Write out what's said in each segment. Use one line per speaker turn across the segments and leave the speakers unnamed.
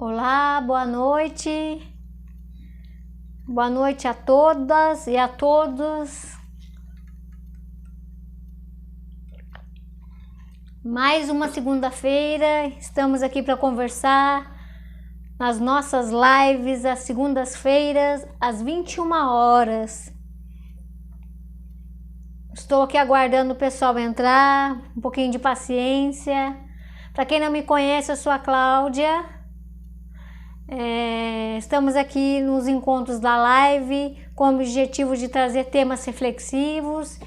Olá, boa noite. Boa noite a todas e a todos. Mais uma segunda-feira, estamos aqui para conversar nas nossas lives, às segundas-feiras, às 21 horas. Estou aqui aguardando o pessoal entrar, um pouquinho de paciência. Para quem não me conhece, eu sou a Cláudia. Estamos aqui nos encontros da live com o objetivo de trazer temas reflexivos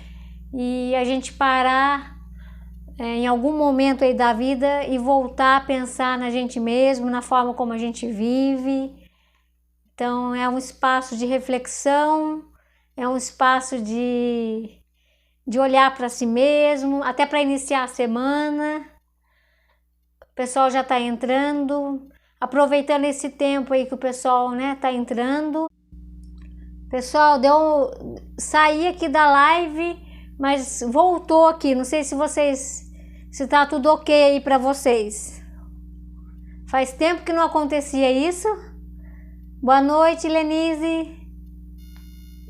e a gente parar em algum momento aí da vida e voltar a pensar na gente mesmo, na forma como a gente vive. Então é um espaço de reflexão, é um espaço de olhar para si mesmo, até para iniciar a semana. O pessoal já está entrando. Aproveitando esse tempo aí que o pessoal, tá entrando. Pessoal, saí aqui da live, mas voltou aqui. Não sei se tá tudo ok aí para vocês. Faz tempo que não acontecia isso. Boa noite, Lenise.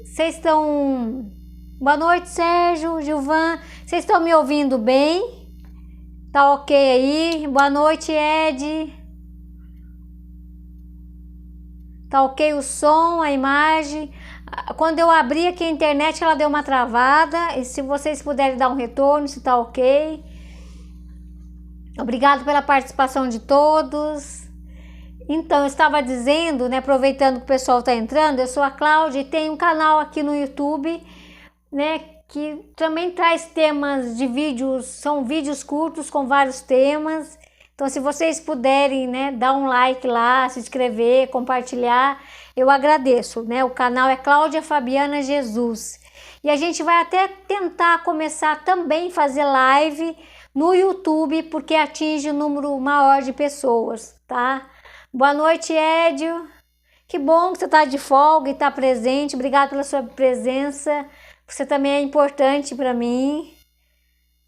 Vocês estão... Boa noite, Sérgio, Gilvan. Vocês estão me ouvindo bem? Tá ok aí? Boa noite, Ed. Tá ok o som, a imagem. Quando eu abri aqui a internet, ela deu uma travada. E se vocês puderem dar um retorno, se tá ok. Obrigado pela participação de todos. Então, eu estava dizendo, aproveitando que o pessoal tá entrando, eu sou a Cláudia e tenho um canal aqui no YouTube, que também traz temas de vídeos, são vídeos curtos com vários temas. Então, se vocês puderem, dar um like lá, se inscrever, compartilhar, eu agradeço, O canal é Cláudia Fabiana Jesus. E a gente vai até tentar começar também a fazer live no YouTube, porque atinge um número maior de pessoas, tá? Boa noite, Edio. Que bom que você está de folga e está presente. Obrigada pela sua presença. Você também é importante para mim.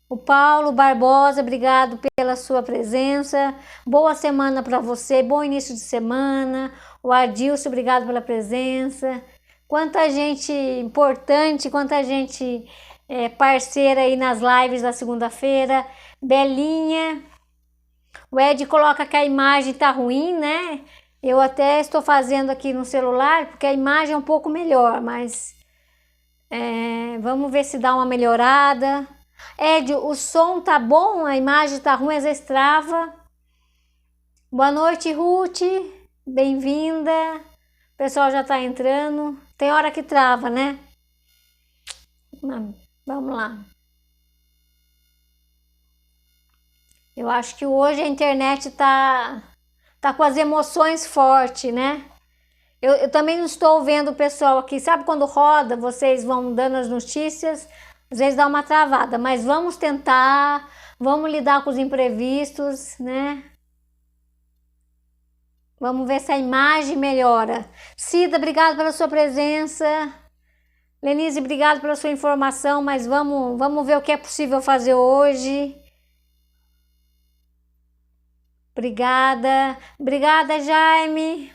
O Paulo Barbosa, obrigado pela sua presença. Boa semana para você, bom início de semana. O Adilson, obrigado pela presença. Quanta gente importante, quanta gente parceira aí nas lives da segunda-feira. Belinha. O Ed coloca que a imagem tá ruim, Eu até estou fazendo aqui no celular, porque a imagem é um pouco melhor, mas vamos ver se dá uma melhorada. Ed, o som tá bom, a imagem tá ruim, às vezes trava. Boa noite, Ruth, bem-vinda. O pessoal já tá entrando. Tem hora que trava, Vamos lá. Eu acho que hoje a internet tá com as emoções fortes, Eu também não estou vendo o pessoal aqui. Sabe quando roda, vocês vão dando as notícias? Às vezes dá uma travada, mas vamos tentar, vamos lidar com os imprevistos, Vamos ver se a imagem melhora. Cida, obrigado pela sua presença. Lenise, obrigado pela sua informação, mas vamos ver o que é possível fazer hoje. Obrigada. Obrigada, Jaime.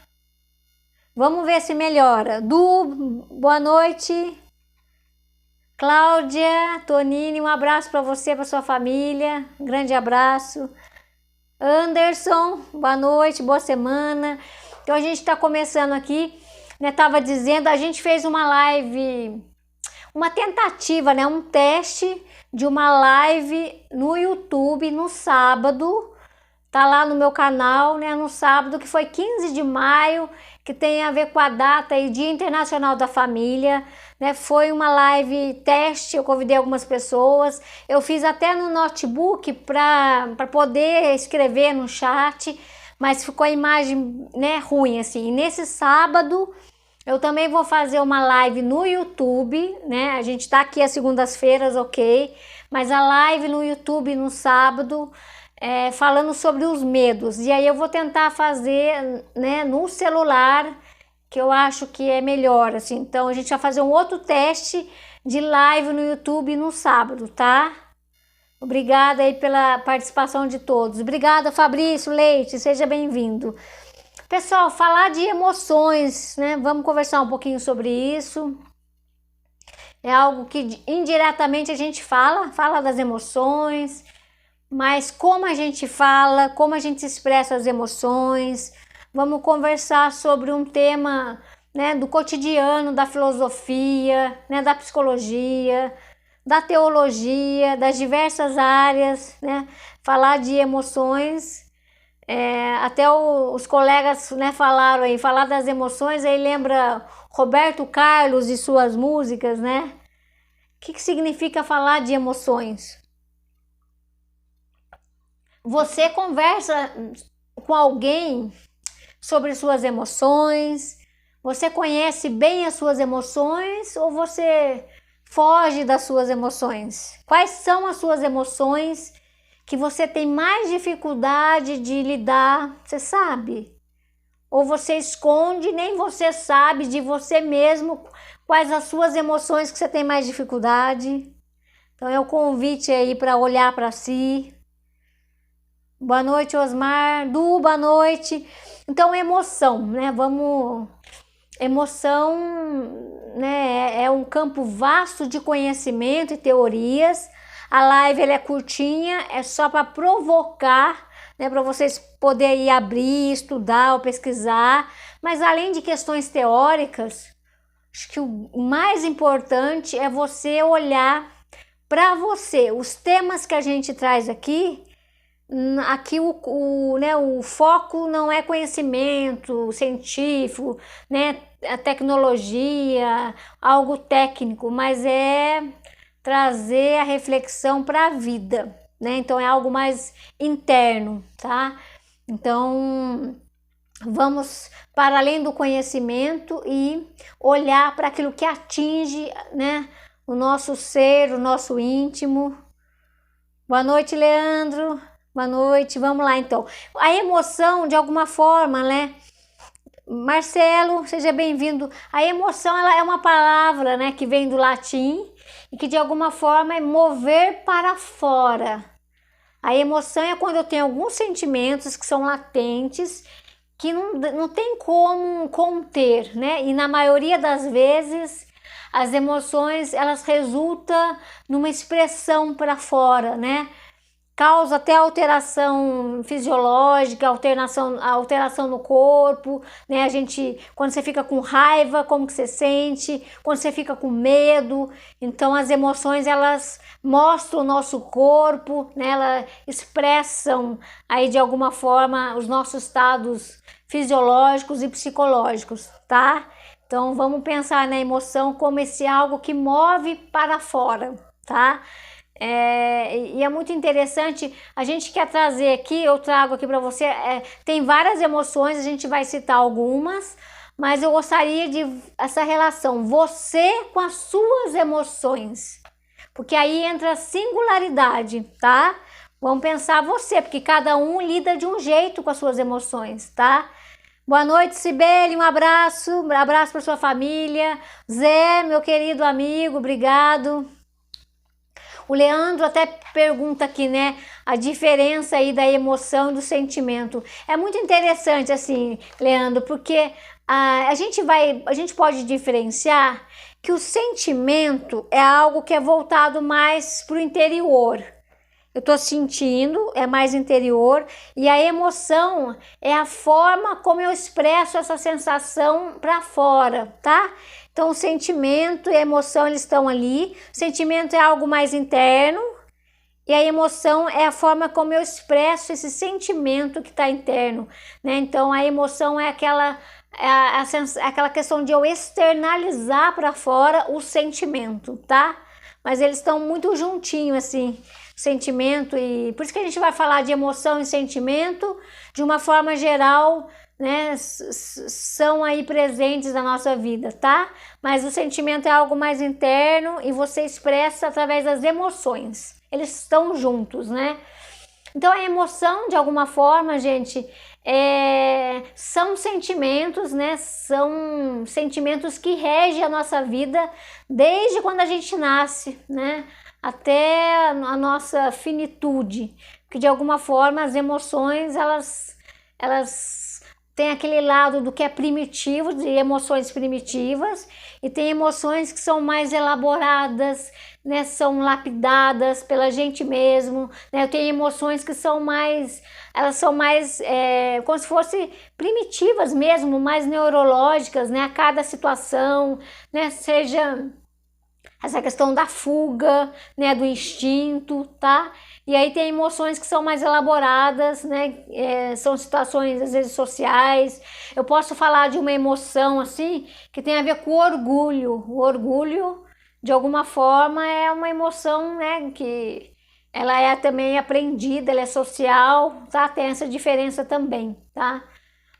Vamos ver se melhora. Du, boa noite. Cláudia, Tonini, um abraço para você, para sua família, um grande abraço. Anderson, boa noite, boa semana. Então a gente está começando aqui, Tava dizendo, a gente fez uma live, uma tentativa, um teste de uma live no YouTube no sábado. Tá lá no meu canal, no sábado, que foi 15 de maio, que tem a ver com a data aí, Dia Internacional da Família, Foi uma live teste, eu convidei algumas pessoas, eu fiz até no notebook para poder escrever no chat, mas ficou a imagem, ruim, assim. E nesse sábado, eu também vou fazer uma live no YouTube, A gente tá aqui às segundas-feiras, ok? Mas a live no YouTube no sábado... falando sobre os medos, e aí eu vou tentar fazer, no celular, que eu acho que é melhor, assim. Então a gente vai fazer um outro teste de live no YouTube no sábado, tá? Obrigada aí pela participação de todos. Obrigada, Fabrício Leite, seja bem-vindo. Pessoal, falar de emoções, né? Vamos conversar um pouquinho sobre isso. É algo que indiretamente a gente fala das emoções, mas como a gente fala, como a gente expressa as emoções. Vamos conversar sobre um tema, né, do cotidiano, da filosofia, né, da psicologia, da teologia, das diversas áreas, né? Falar de emoções. Até os colegas, né, falaram aí, falar das emoções, aí lembra Roberto Carlos e suas músicas, né? O que significa falar de emoções? Você conversa com alguém sobre suas emoções? Você conhece bem as suas emoções ou você foge das suas emoções? Quais são as suas emoções que você tem mais dificuldade de lidar? Você sabe? Ou você esconde, nem você sabe de você mesmo quais as suas emoções que você tem mais dificuldade? Então é o convite aí para olhar para si. Boa noite, Osmar. Du, boa noite. Então, emoção, né? Emoção, né? É um campo vasto de conhecimento e teorias. A live ela é curtinha, é só para provocar, né? Para vocês poderem abrir, estudar ou pesquisar. Mas além de questões teóricas, acho que o mais importante é você olhar para você. Os temas que a gente traz aqui o foco não é conhecimento científico, né, a tecnologia, algo técnico, mas é trazer a reflexão para a vida, né? Então é algo mais interno, tá? Então vamos para além do conhecimento e olhar para aquilo que atinge, né, o nosso ser, o nosso íntimo. Boa noite, Leandro. Boa noite, vamos lá então. A emoção, de alguma forma, né? Marcelo, seja bem-vindo. A emoção, ela é uma palavra, né, que vem do latim e que de alguma forma é mover para fora. A emoção é quando eu tenho alguns sentimentos que são latentes, que não tem como conter, né? E na maioria das vezes, as emoções, elas resultam numa expressão para fora, né? Causa até alteração fisiológica, alteração no corpo, né? Quando você fica com raiva, como que você sente? Quando você fica com medo, então as emoções elas mostram o nosso corpo, né? Elas expressam aí de alguma forma os nossos estados fisiológicos e psicológicos, tá? Então vamos pensar na emoção como esse algo que move para fora, tá? E é muito interessante, a gente quer trazer aqui, eu trago aqui para você, tem várias emoções, a gente vai citar algumas, mas eu gostaria de essa relação, você com as suas emoções, porque aí entra a singularidade, tá? Vamos pensar você, porque cada um lida de um jeito com as suas emoções, tá? Boa noite, Cibele, um abraço para sua família. Zé, meu querido amigo, obrigado. O Leandro até pergunta aqui, né, a diferença aí da emoção e do sentimento. É muito interessante assim, Leandro, porque a gente pode diferenciar que o sentimento é algo que é voltado mais para o interior. Eu tô sentindo, é mais interior, e a emoção é a forma como eu expresso essa sensação para fora, tá? Então o sentimento e a emoção eles estão ali. O sentimento é algo mais interno e a emoção é a forma como eu expresso esse sentimento que está interno, né? Então a emoção é aquela questão de eu externalizar para fora o sentimento, tá? Mas eles estão muito juntinhos assim. Sentimento, e por isso que a gente vai falar de emoção e sentimento de uma forma geral, né? São aí presentes na nossa vida, tá? Mas o sentimento é algo mais interno e você expressa através das emoções. Eles estão juntos, né? Então a emoção, de alguma forma, gente, são sentimentos, né? São sentimentos que regem a nossa vida desde quando a gente nasce, né? Até a nossa finitude, que de alguma forma as emoções elas tem aquele lado do que é primitivo, de emoções primitivas, e tem emoções que são mais elaboradas, né, são lapidadas pela gente mesmo, né, tem emoções que são mais, elas são mais, como se fossem primitivas mesmo, mais neurológicas, né, a cada situação, né, seja essa questão da fuga, né, do instinto, tá? E aí tem emoções que são mais elaboradas, né, são situações às vezes sociais. Eu posso falar de uma emoção assim, que tem a ver com o orgulho. O orgulho, de alguma forma, é uma emoção, né, que ela é também aprendida, ela é social, tá? Tem essa diferença também, tá?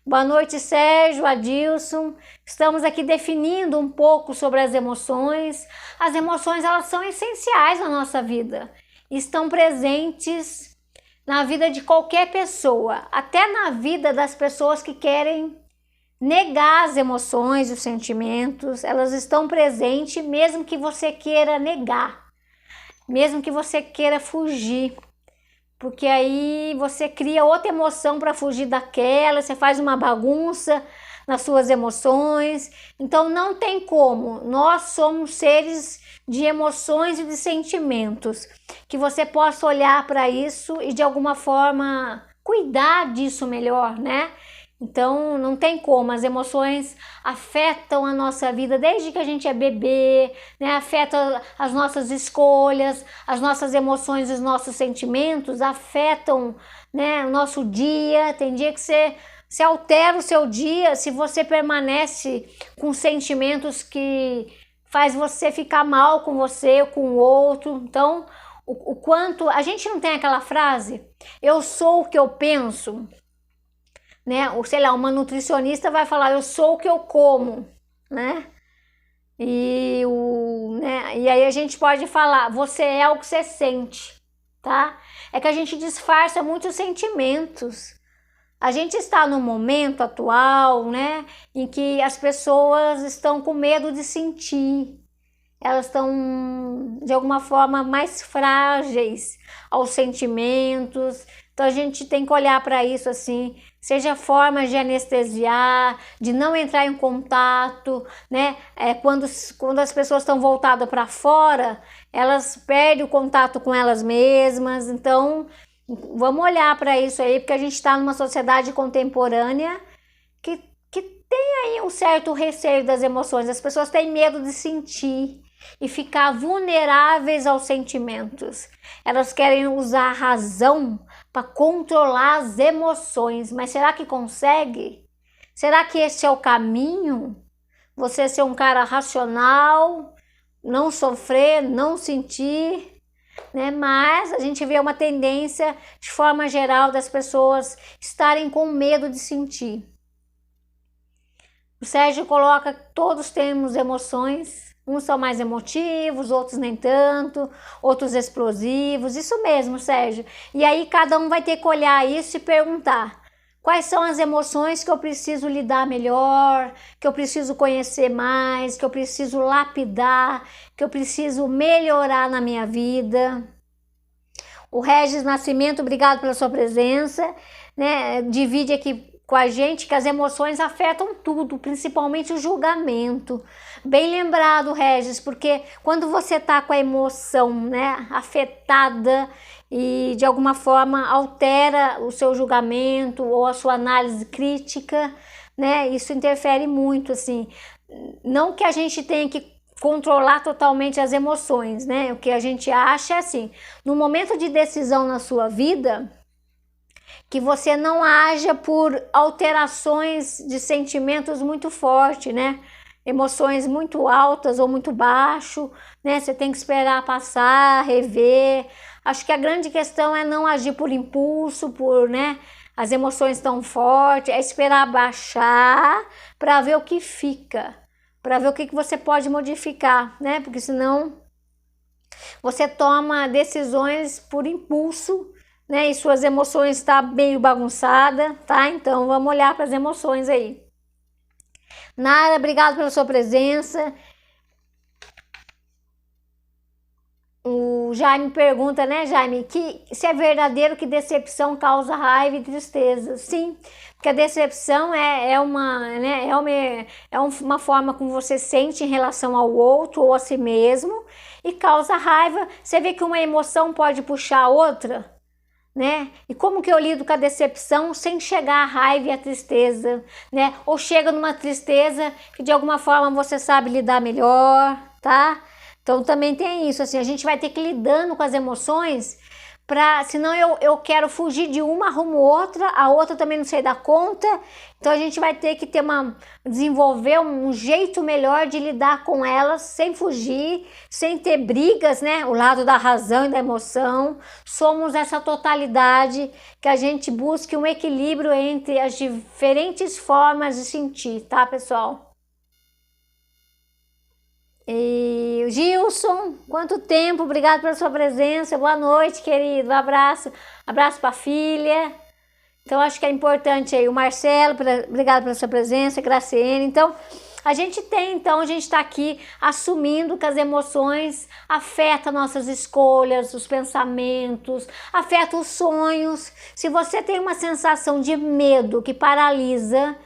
Boa noite, Sérgio, Adilson. Estamos aqui definindo um pouco sobre as emoções. As emoções, elas são essenciais na nossa vida. Estão presentes na vida de qualquer pessoa, até na vida das pessoas que querem negar as emoções, os sentimentos. Elas estão presentes mesmo que você queira negar, mesmo que você queira fugir. Porque aí você cria outra emoção para fugir daquela, você faz uma bagunça nas suas emoções. Então não tem como. Nós somos seres de emoções e de sentimentos. Que você possa olhar para isso e de alguma forma cuidar disso melhor, né? Então não tem como, as emoções afetam a nossa vida desde que a gente é bebê, né? Afetam as nossas escolhas, as nossas emoções, os nossos sentimentos afetam, né, o nosso dia. Tem dia que você altera o seu dia se você permanece com sentimentos que faz você ficar mal com você ou com o outro. Então, o quanto a gente não tem aquela frase, eu sou o que eu penso, né? Ou sei lá, uma nutricionista vai falar, eu sou o que eu como, né? E aí a gente pode falar, você é o que você sente, tá? É que a gente disfarça muitos sentimentos. A gente está no momento atual, né, em que as pessoas estão com medo de sentir. Elas estão, de alguma forma, mais frágeis aos sentimentos. Então a gente tem que olhar para isso assim, seja formas de anestesiar, de não entrar em contato, né? Quando as pessoas estão voltadas para fora, elas perdem o contato com elas mesmas. Então vamos olhar para isso aí, porque a gente está numa sociedade contemporânea que tem aí um certo receio das emoções. As pessoas têm medo de sentir e ficar vulneráveis aos sentimentos. Elas querem usar a razão para controlar as emoções, mas será que consegue? Será que esse é o caminho? Você ser um cara racional, não sofrer, não sentir, né? Mas a gente vê uma tendência, de forma geral, das pessoas estarem com medo de sentir. O Sérgio coloca que todos temos emoções. Uns são mais emotivos, outros nem tanto, outros explosivos, isso mesmo, Sérgio. E aí cada um vai ter que olhar isso e perguntar, quais são as emoções que eu preciso lidar melhor, que eu preciso conhecer mais, que eu preciso lapidar, que eu preciso melhorar na minha vida. O Regis Nascimento, obrigado pela sua presença, né? Divide aqui com a gente que as emoções afetam tudo, principalmente o julgamento. Bem lembrado, Regis, porque quando você tá com a emoção, né, afetada e de alguma forma altera o seu julgamento ou a sua análise crítica, né, isso interfere muito, assim. Não que a gente tenha que controlar totalmente as emoções, né? O que a gente acha é assim, no momento de decisão na sua vida, que você não haja por alterações de sentimentos muito fortes, né? Emoções muito altas ou muito baixo, né? Você tem que esperar passar, rever. Acho que a grande questão é não agir por impulso, né? As emoções tão fortes, é esperar baixar para ver o que fica, para ver o que você pode modificar, né? Porque senão você toma decisões por impulso, né? E suas emoções estão meio bagunçadas, tá? Então vamos olhar para as emoções aí. Nara, obrigado pela sua presença. O Jaime pergunta, né, Jaime, que se é verdadeiro que decepção causa raiva e tristeza. Sim, que a decepção é uma forma como você sente em relação ao outro ou a si mesmo e causa raiva. Você vê que uma emoção pode puxar a outra, né? E como que eu lido com a decepção sem chegar à raiva e à tristeza, né? Ou chega numa tristeza que de alguma forma você sabe lidar melhor, tá? Então também tem isso, assim, a gente vai ter que ir lidando com as emoções, senão eu quero fugir de uma, arrumo outra, a outra também não sei dar conta, então a gente vai ter que desenvolver um jeito melhor de lidar com elas, sem fugir, sem ter brigas, né? O lado da razão e da emoção, somos essa totalidade que a gente busque um equilíbrio entre as diferentes formas de sentir, tá, pessoal? E Gilson, quanto tempo, obrigado pela sua presença, boa noite, querido, um abraço para a filha. Então acho que é importante aí, o Marcelo, obrigado pela sua presença, Graciene. Então a gente está aqui assumindo que as emoções afetam nossas escolhas, os pensamentos, afetam os sonhos. Se você tem uma sensação de medo que paralisa,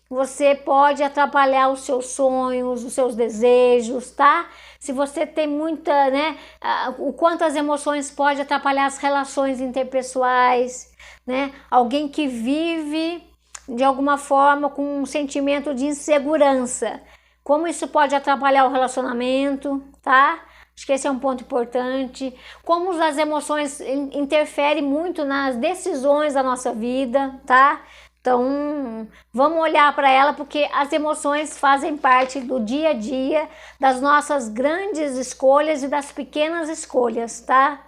você pode atrapalhar os seus sonhos, os seus desejos, tá? Se você tem muita, né? O quanto as emoções podem atrapalhar as relações interpessoais, né? Alguém que vive de alguma forma com um sentimento de insegurança, como isso pode atrapalhar o relacionamento, tá? Acho que esse é um ponto importante. Como as emoções interferem muito nas decisões da nossa vida, tá? Então, vamos olhar para ela, porque as emoções fazem parte do dia a dia, das nossas grandes escolhas e das pequenas escolhas, tá?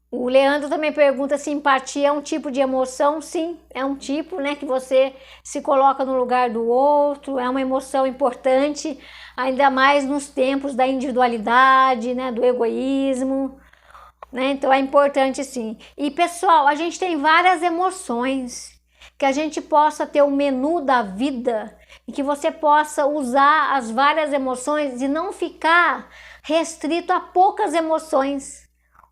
O Leandro também pergunta se empatia é um tipo de emoção. Sim, é um tipo, né, que você se coloca no lugar do outro, é uma emoção importante, ainda mais nos tempos da individualidade, né, do egoísmo. Né? Então é importante sim. E pessoal, a gente tem várias emoções, que a gente possa ter o menu da vida e que você possa usar as várias emoções e não ficar restrito a poucas emoções.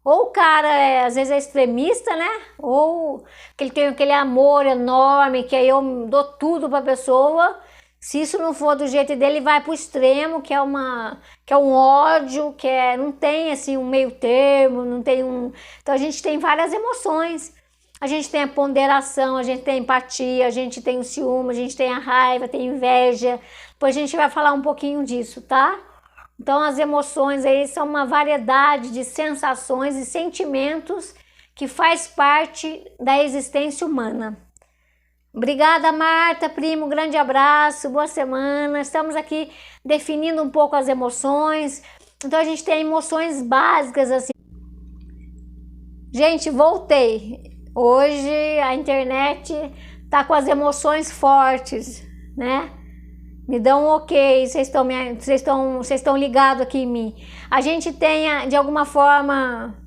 Ou o cara às vezes é extremista, né? Ou que ele tem aquele amor enorme, que aí eu dou tudo para a pessoa. Se isso não for do jeito dele, vai para o extremo, que é um ódio, não tem assim um meio termo, não tem um... Então a gente tem várias emoções. A gente tem a ponderação, a gente tem a empatia, a gente tem o ciúme, a gente tem a raiva, tem a inveja. Depois a gente vai falar um pouquinho disso, tá? Então as emoções aí são uma variedade de sensações e sentimentos que faz parte da existência humana. Obrigada, Marta, primo, grande abraço, boa semana. Estamos aqui definindo um pouco as emoções. Então a gente tem emoções básicas assim. Gente, voltei. Hoje a internet tá com as emoções fortes, né? Me dão um ok, vocês estão ligados aqui em mim. A gente tem, de alguma forma...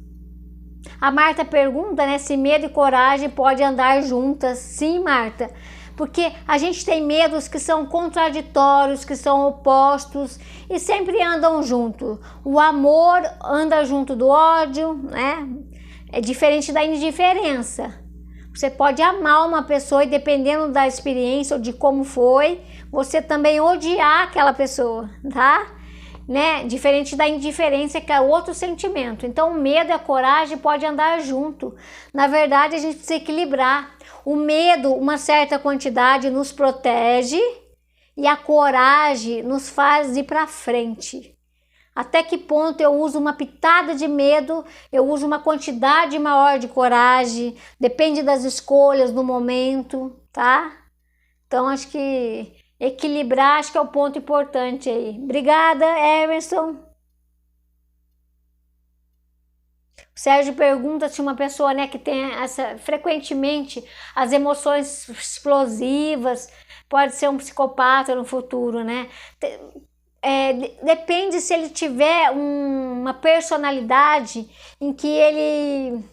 A Marta pergunta, né, se medo e coragem podem andar juntas. Sim, Marta, porque a gente tem medos que são contraditórios, que são opostos e sempre andam junto. O amor anda junto do ódio, né? É diferente da indiferença. Você pode amar uma pessoa e dependendo da experiência ou de como foi, você também odiar aquela pessoa, tá? Né? Diferente da indiferença, que é outro sentimento. Então, o medo e a coragem podem andar junto. Na verdade, a gente precisa equilibrar. O medo, uma certa quantidade, nos protege e a coragem nos faz ir para frente. Até que ponto eu uso uma pitada de medo, eu uso uma quantidade maior de coragem, depende das escolhas do momento, tá? Então, acho que equilibrar, acho que é o ponto importante aí. Obrigada, Emerson. O Sérgio pergunta se uma pessoa, né, que tem frequentemente as emoções explosivas, pode ser um psicopata no futuro, né? Depende se ele tiver uma personalidade em que ele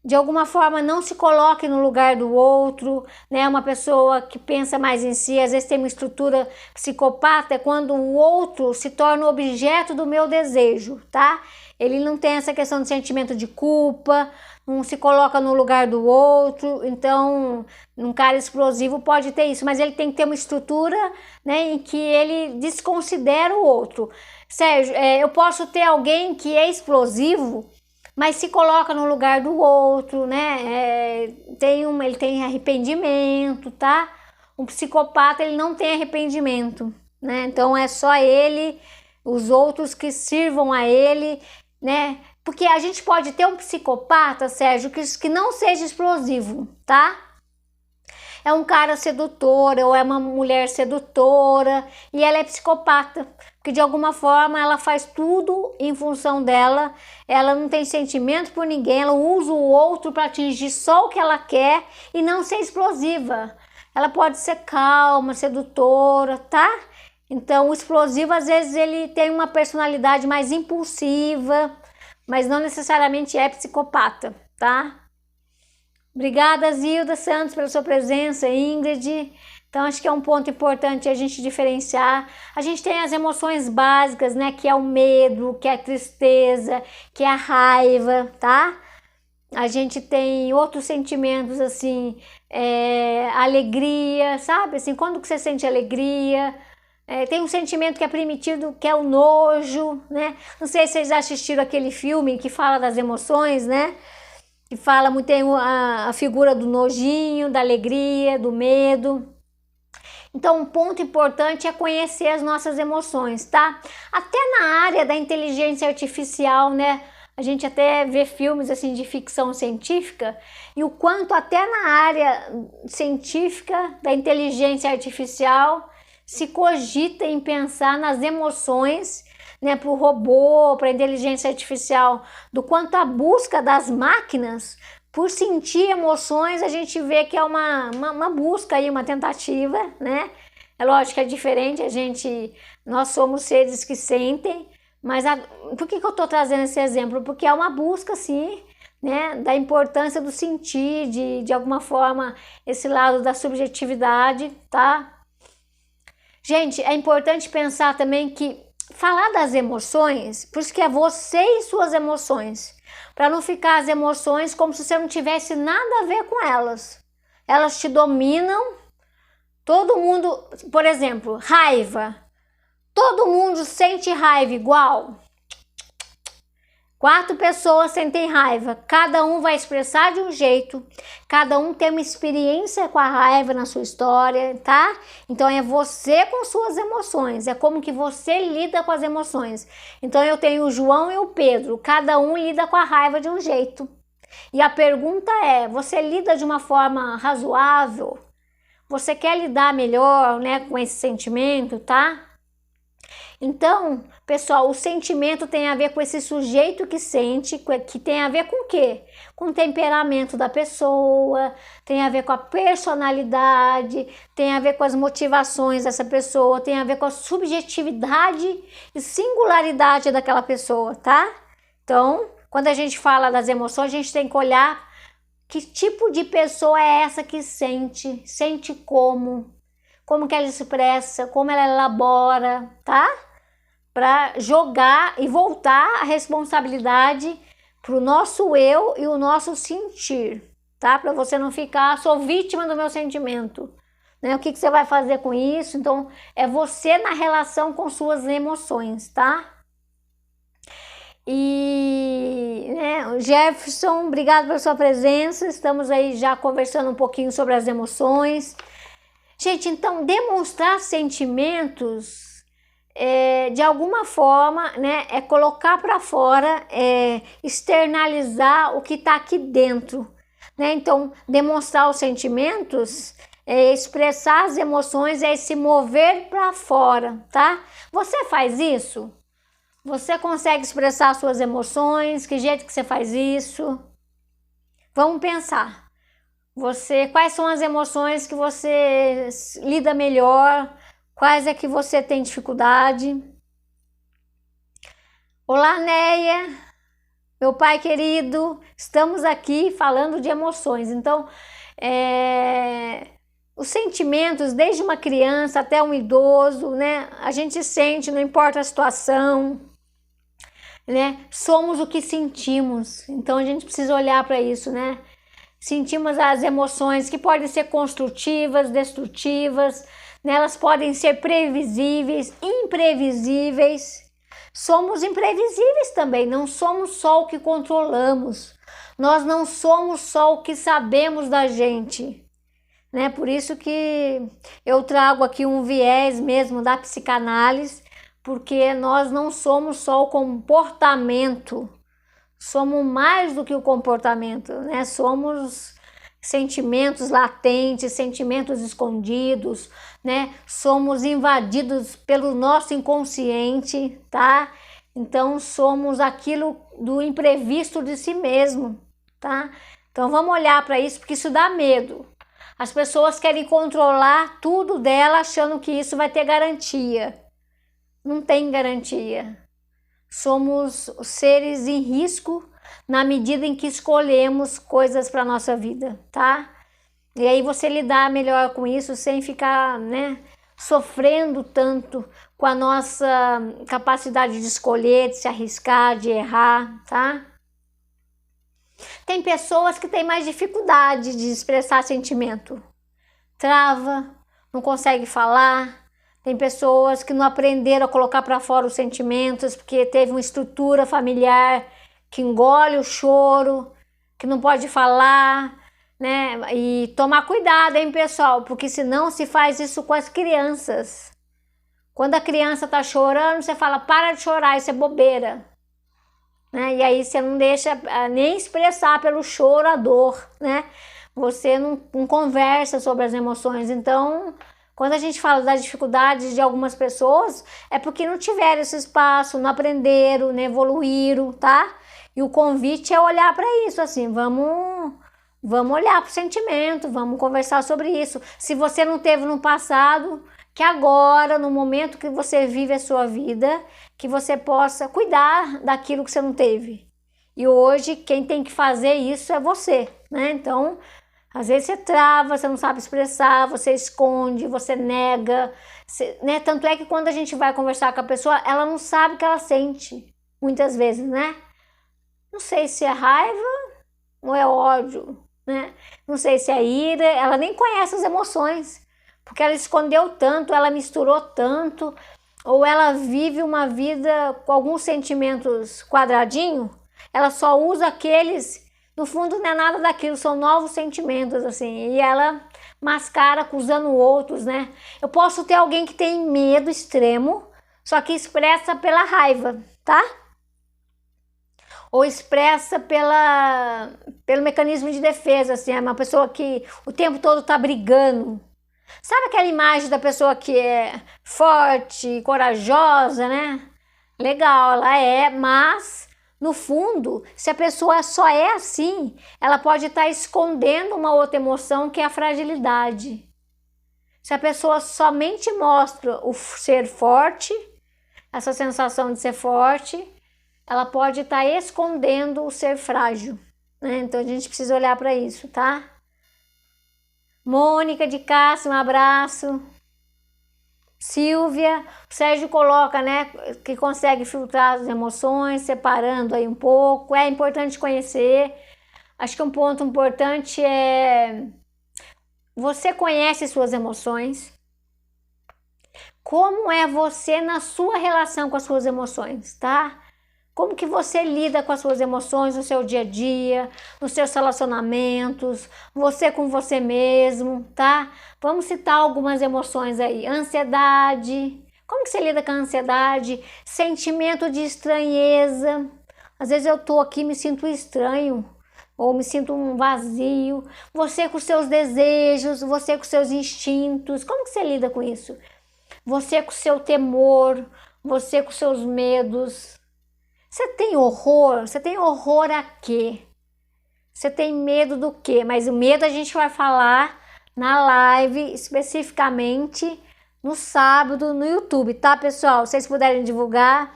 de alguma forma não se coloque no lugar do outro, né? Uma pessoa que pensa mais em si, às vezes tem uma estrutura psicopata, é quando o outro se torna objeto do meu desejo, tá? Ele não tem essa questão de sentimento de culpa, não se coloca no lugar do outro. Então, um cara explosivo pode ter isso, mas ele tem que ter uma estrutura, né, em que ele desconsidera o outro. Sérgio, eu posso ter alguém que é explosivo, mas se coloca no lugar do outro, né? Ele tem arrependimento, tá? Um psicopata, ele não tem arrependimento, né? Então é só ele, os outros que sirvam a ele, né? Porque a gente pode ter um psicopata, Sérgio, que não seja explosivo, tá? É um cara sedutor, ou é uma mulher sedutora, e ela é psicopata, porque de alguma forma ela faz tudo em função dela, ela não tem sentimento por ninguém, ela usa o outro para atingir só o que ela quer e não ser explosiva. Ela pode ser calma, sedutora, tá? Então o explosivo às vezes ele tem uma personalidade mais impulsiva, mas não necessariamente é psicopata, tá? Obrigada, Zilda Santos, pela sua presença, Ingrid. Então, acho que é um ponto importante a gente diferenciar. A gente tem as emoções básicas, né? Que é o medo, que é a tristeza, que é a raiva, tá? A gente tem outros sentimentos, assim, alegria, sabe? Assim, quando que você sente alegria? Tem um sentimento que é primitivo, que é o nojo, né? Não sei se vocês já assistiram aquele filme que fala das emoções, né? Que fala muito, tem a figura do nojinho, da alegria, do medo. Então, um ponto importante é conhecer as nossas emoções, tá? Até na área da inteligência artificial, né? A gente até vê filmes assim de ficção científica e o quanto até na área científica da inteligência artificial se cogita em pensar nas emoções, né, para o robô, para a inteligência artificial, do quanto a busca das máquinas por sentir emoções, a gente vê que é uma busca aí, uma tentativa, né? É lógico que é diferente, nós somos seres que sentem, mas por que eu estou trazendo esse exemplo? Porque é uma busca, sim, né, da importância do sentir, de alguma forma, esse lado da subjetividade, tá? Gente, é importante pensar também que falar das emoções, por isso que é você e suas emoções, para não ficar as emoções como se você não tivesse nada a ver com elas. Elas te dominam, todo mundo, por exemplo, raiva. Todo mundo sente raiva igual? 4 pessoas sentem raiva, cada um vai expressar de um jeito, cada um tem uma experiência com a raiva na sua história, tá? Então é você com suas emoções, é como que você lida com as emoções. Então eu tenho o João e o Pedro, cada um lida com a raiva de um jeito. E a pergunta é, você lida de uma forma razoável? Você quer lidar melhor, né, com esse sentimento, tá? Então, pessoal, o sentimento tem a ver com esse sujeito que sente, que tem a ver com o quê? Com o temperamento da pessoa, tem a ver com a personalidade, tem a ver com as motivações dessa pessoa, tem a ver com a subjetividade e singularidade daquela pessoa, tá? Então, quando a gente fala das emoções, a gente tem que olhar que tipo de pessoa é essa que sente como que ela expressa, como ela elabora, tá? Para jogar e voltar a responsabilidade para o nosso eu e o nosso sentir, tá? Para você não ficar, sou vítima do meu sentimento, né? O que você vai fazer com isso? Então, é você na relação com suas emoções, tá? E, né, Jefferson, obrigado pela sua presença, estamos aí já conversando um pouquinho sobre as emoções. Gente, então, demonstrar sentimentos de alguma forma, né, é colocar para fora, externalizar o que está aqui dentro, né? Então, demonstrar os sentimentos, expressar as emoções, é se mover para fora, tá? Você faz isso? Você consegue expressar suas emoções? Que jeito que você faz isso? Vamos pensar. Quais são as emoções que você lida melhor? Quais é que você tem dificuldade? Olá, Neia. Meu pai querido, estamos aqui falando de emoções. Então, os sentimentos, desde uma criança até um idoso, né? A gente sente, não importa a situação, né? Somos o que sentimos. Então, a gente precisa olhar para isso, né? Sentimos as emoções que podem ser construtivas, destrutivas, né? Elas podem ser previsíveis, imprevisíveis. Somos imprevisíveis também, não somos só o que controlamos. Nós não somos só o que sabemos da gente, né? Por isso que eu trago aqui um viés mesmo da psicanálise, porque nós não somos só o comportamento. Somos mais do que o comportamento, né? Somos sentimentos latentes, sentimentos escondidos, né? Somos invadidos pelo nosso inconsciente, tá? Então somos aquilo do imprevisto de si mesmo, tá? Então vamos olhar para isso, porque isso dá medo. As pessoas querem controlar tudo dela achando que isso vai ter garantia. Não tem garantia. Somos seres em risco na medida em que escolhemos coisas para nossa vida, tá? E aí você lidar melhor com isso sem ficar, né, sofrendo tanto com a nossa capacidade de escolher, de se arriscar, de errar, tá? Tem pessoas que têm mais dificuldade de expressar sentimento. Trava, não consegue falar. Tem pessoas que não aprenderam a colocar para fora os sentimentos porque teve uma estrutura familiar que engole o choro, que não pode falar, né? E tomar cuidado, hein, pessoal, porque senão se faz isso com as crianças. Quando a criança tá chorando, você fala, para de chorar, isso é bobeira, né? E aí você não deixa nem expressar pelo choro a dor, né? Você não conversa sobre as emoções. Então, quando a gente fala das dificuldades de algumas pessoas, é porque não tiveram esse espaço, não aprenderam, não evoluíram, tá? E o convite é olhar para isso, assim, vamos olhar para o sentimento, vamos conversar sobre isso. Se você não teve no passado, que agora, no momento que você vive a sua vida, que você possa cuidar daquilo que você não teve. E hoje, quem tem que fazer isso é você, né? Então, às vezes você trava, você não sabe expressar, você esconde, você nega, né? Tanto é que quando a gente vai conversar com a pessoa, ela não sabe o que ela sente, muitas vezes, né? Não sei se é raiva ou é ódio, né? Não sei se é ira, ela nem conhece as emoções, porque ela escondeu tanto, ela misturou tanto, ou ela vive uma vida com alguns sentimentos quadradinho, ela só usa aqueles, no fundo não é nada daquilo, são novos sentimentos, assim, e ela mascara acusando outros, né? Eu posso ter alguém que tem medo extremo, só que expressa pela raiva, tá? Ou expressa pelo mecanismo de defesa, assim, é uma pessoa que o tempo todo tá brigando. Sabe aquela imagem da pessoa que é forte, corajosa, né? Legal, ela é, mas no fundo, se a pessoa só é assim, ela pode estar escondendo uma outra emoção que é a fragilidade. Se a pessoa somente mostra o ser forte, essa sensação de ser forte, ela pode estar escondendo o ser frágil, né? Então a gente precisa olhar para isso, tá? Mônica de Cássia, um abraço. Silvia, o Sérgio coloca, né, que consegue filtrar as emoções, separando aí um pouco. É importante conhecer. Acho que um ponto importante é você conhece suas emoções. Como é você na sua relação com as suas emoções, tá? Como que você lida com as suas emoções no seu dia a dia, nos seus relacionamentos, você com você mesmo, tá? Vamos citar algumas emoções aí. Ansiedade. Como que você lida com a ansiedade? Sentimento de estranheza. Às vezes eu tô aqui e me sinto estranho, ou me sinto um vazio. Você com seus desejos, você com seus instintos. Como que você lida com isso? Você com seu temor, você com seus medos. Você tem horror? Você tem horror a quê? Você tem medo do quê? Mas o medo a gente vai falar na live, especificamente no sábado no YouTube, tá, pessoal? Se vocês puderem divulgar,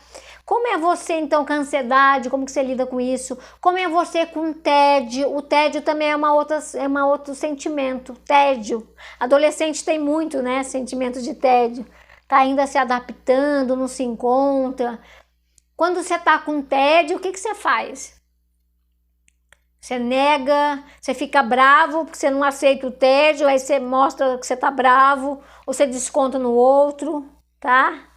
Como é você então com a ansiedade? Como que você lida com isso? Como é você com o tédio? O tédio também é uma outro sentimento, tédio. Adolescente tem muito, né, sentimento de tédio. Tá ainda se adaptando, não se encontra. Quando você tá com tédio, o que que você faz? Você nega, você fica bravo porque você não aceita o tédio, aí você mostra que você tá bravo, ou você desconta no outro, tá?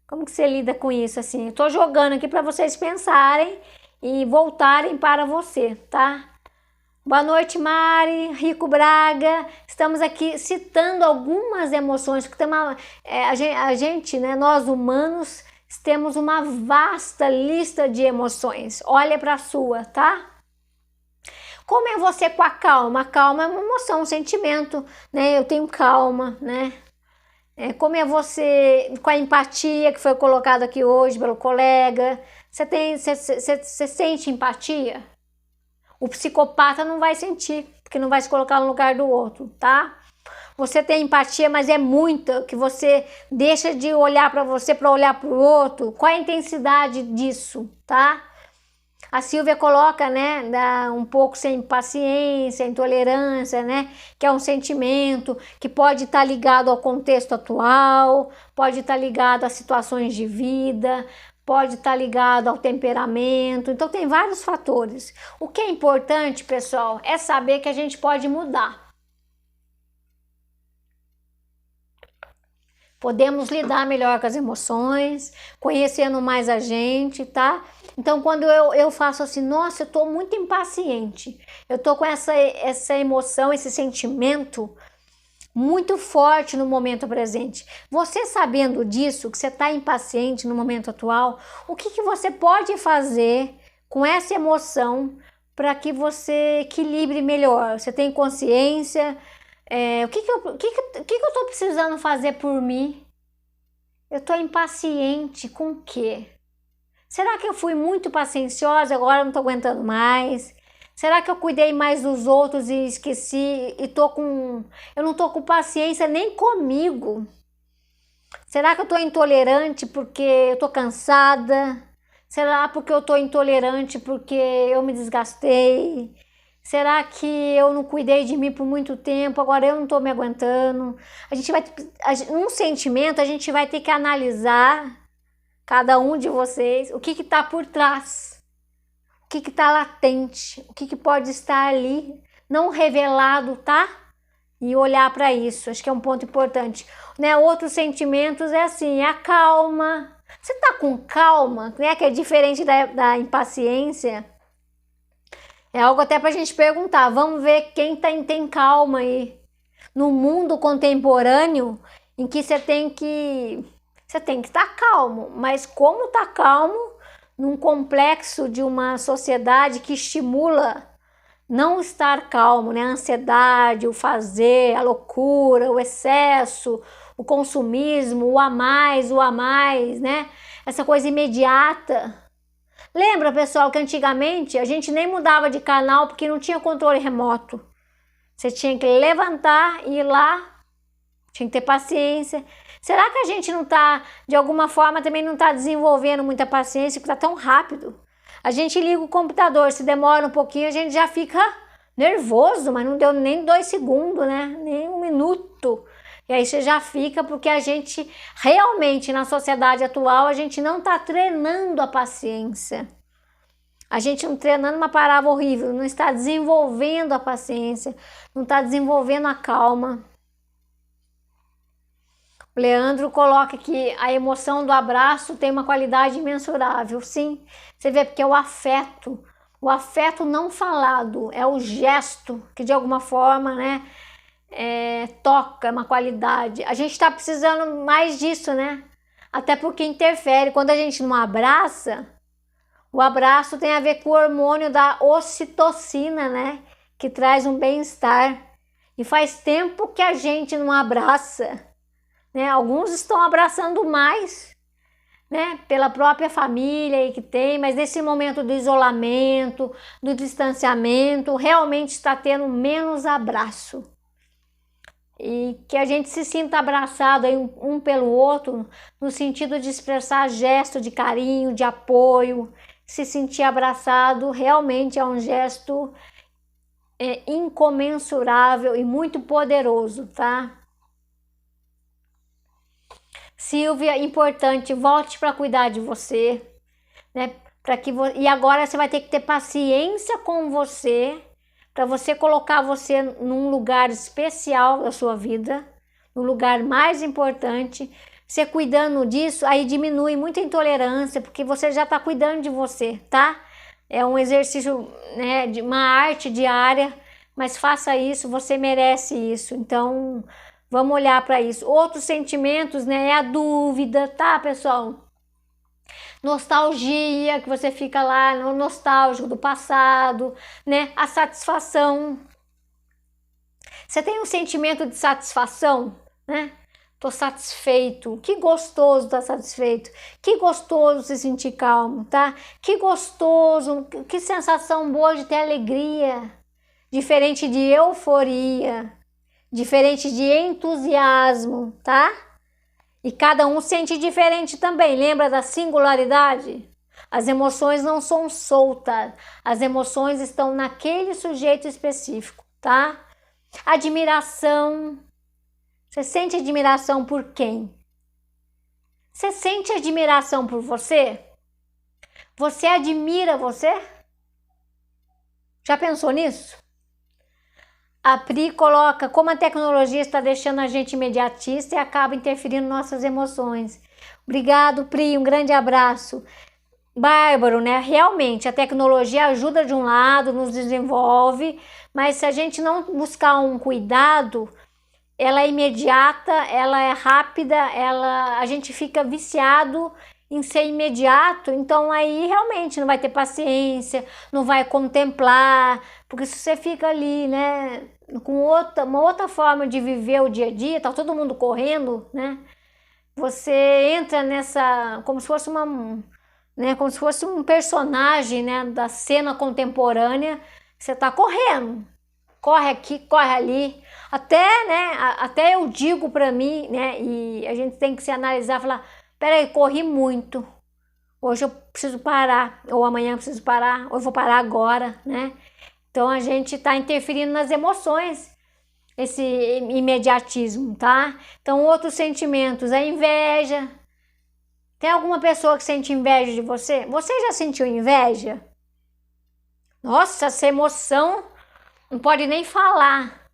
Como que você lida com isso assim? Eu tô jogando aqui para vocês pensarem e voltarem para você, tá? Boa noite, Mari, Rico Braga. Estamos aqui citando algumas emoções, porque tem a gente, né, nós humanos, temos uma vasta lista de emoções. Olha para a sua, tá? Como é você com a calma? A calma é uma emoção, um sentimento, né? Eu tenho calma, né? Como é você com a empatia que foi colocado aqui hoje pelo colega? Você sente empatia? O psicopata não vai sentir, porque não vai se colocar no lugar do outro, tá? Você tem empatia, mas é muita, que você deixa de olhar para você para olhar para o outro. Qual a intensidade disso, tá? A Silvia coloca, né, um pouco sem paciência, intolerância, né, que é um sentimento que pode estar ligado ao contexto atual, pode estar ligado a situações de vida, pode estar ligado ao temperamento. Então tem vários fatores. O que é importante, pessoal, é saber que a gente pode mudar. Podemos lidar melhor com as emoções, conhecendo mais a gente, tá? Então, quando eu faço assim, nossa, eu tô muito impaciente, eu tô com essa emoção, esse sentimento muito forte no momento presente. Você sabendo disso, que você tá impaciente no momento atual, o que que você pode fazer com essa emoção para que você equilibre melhor? Você tem consciência? O que que eu tô precisando fazer por mim? Eu tô impaciente com o quê? Será que eu fui muito pacienciosa, agora eu não tô aguentando mais? Será que eu cuidei mais dos outros e esqueci e eu não tô com paciência nem comigo? Será que eu tô intolerante porque eu tô cansada? Será porque eu tô intolerante porque eu me desgastei? Será que eu não cuidei de mim por muito tempo, agora eu não estou me aguentando? Um sentimento, a gente vai ter que analisar, cada um de vocês, o que está por trás, o que está latente, o que pode estar ali, não revelado, tá? E olhar para isso, acho que é um ponto importante. Né? Outros sentimentos é assim, a calma. Você está com calma, né? Que é diferente da impaciência. É algo até para a gente perguntar, vamos ver quem tem calma aí. No mundo contemporâneo, em que você tem que estar calmo, mas como estar calmo num complexo de uma sociedade que estimula não estar calmo, né? A ansiedade, o fazer, a loucura, o excesso, o consumismo, o a mais, né? Essa coisa imediata. Lembra, pessoal, que antigamente a gente nem mudava de canal porque não tinha controle remoto. Você tinha que levantar e ir lá, tinha que ter paciência. Será que a gente não tá, de alguma forma, também não tá desenvolvendo muita paciência, porque tá tão rápido? A gente liga o computador, se demora um pouquinho, a gente já fica nervoso, mas não deu nem 2 segundos, né? Nem 1 minuto. E aí você já fica, porque a gente realmente, na sociedade atual, a gente não está treinando a paciência. A gente não treinando uma palavra horrível, não está desenvolvendo a paciência, não está desenvolvendo a calma. O Leandro coloca que a emoção do abraço tem uma qualidade imensurável. Sim, você vê, porque é o afeto não falado, é o gesto que de alguma forma, né? Toca uma qualidade. A gente está precisando mais disso, né? Até porque interfere. Quando a gente não abraça, o abraço tem a ver com o hormônio da ocitocina, né? Que traz um bem-estar. E faz tempo que a gente não abraça, né? Alguns estão abraçando mais, né? Pela própria família aí que tem, mas nesse momento do isolamento, do distanciamento, realmente está tendo menos abraço. e que a gente se sinta abraçado aí um pelo outro, no sentido de expressar gesto de carinho, de apoio. Se sentir abraçado realmente é um gesto incomensurável e muito poderoso, tá? Silvia, importante, volte para cuidar de você, né? E agora você vai ter que ter paciência com você, para você colocar você num lugar especial da sua vida, no lugar mais importante. Você cuidando disso, aí diminui muita intolerância, porque você já está cuidando de você, tá? É um exercício, né, de uma arte diária, mas faça isso, você merece isso. Então, vamos olhar para isso. Outros sentimentos, né, é a dúvida, tá, pessoal? Nostalgia, que você fica lá no nostálgico do passado, né? A satisfação. Você tem um sentimento de satisfação, né? Tô satisfeito. Que gostoso estar satisfeito. Que gostoso se sentir calmo, tá? Que gostoso, que sensação boa de ter alegria. Diferente de euforia, diferente de entusiasmo, tá? E cada um sente diferente também. Lembra da singularidade? As emoções não são soltas. As emoções estão naquele sujeito específico, tá? Admiração. Você sente admiração por quem? Você sente admiração por você? Você admira você? Já pensou nisso? A Pri coloca como a tecnologia está deixando a gente imediatista e acaba interferindo em nossas emoções. Obrigado, Pri, um grande abraço. Bárbaro, né? Realmente, a tecnologia ajuda de um lado, nos desenvolve, mas se a gente não buscar um cuidado, ela é imediata, ela é rápida, a gente fica viciado em ser imediato, então aí realmente não vai ter paciência, não vai contemplar, porque se você fica ali, né, com uma outra forma de viver o dia a dia, tá todo mundo correndo, né, você entra nessa, como se fosse como se fosse um personagem, né, da cena contemporânea, você tá correndo, corre aqui, corre ali, até eu digo para mim, né, e a gente tem que se analisar, falar, peraí, corri muito, hoje eu preciso parar, ou amanhã eu preciso parar, ou eu vou parar agora, né? Então a gente está interferindo nas emoções, esse imediatismo, tá? Então outros sentimentos, a inveja. Tem alguma pessoa que sente inveja de você? Você já sentiu inveja? Nossa, essa emoção não pode nem falar.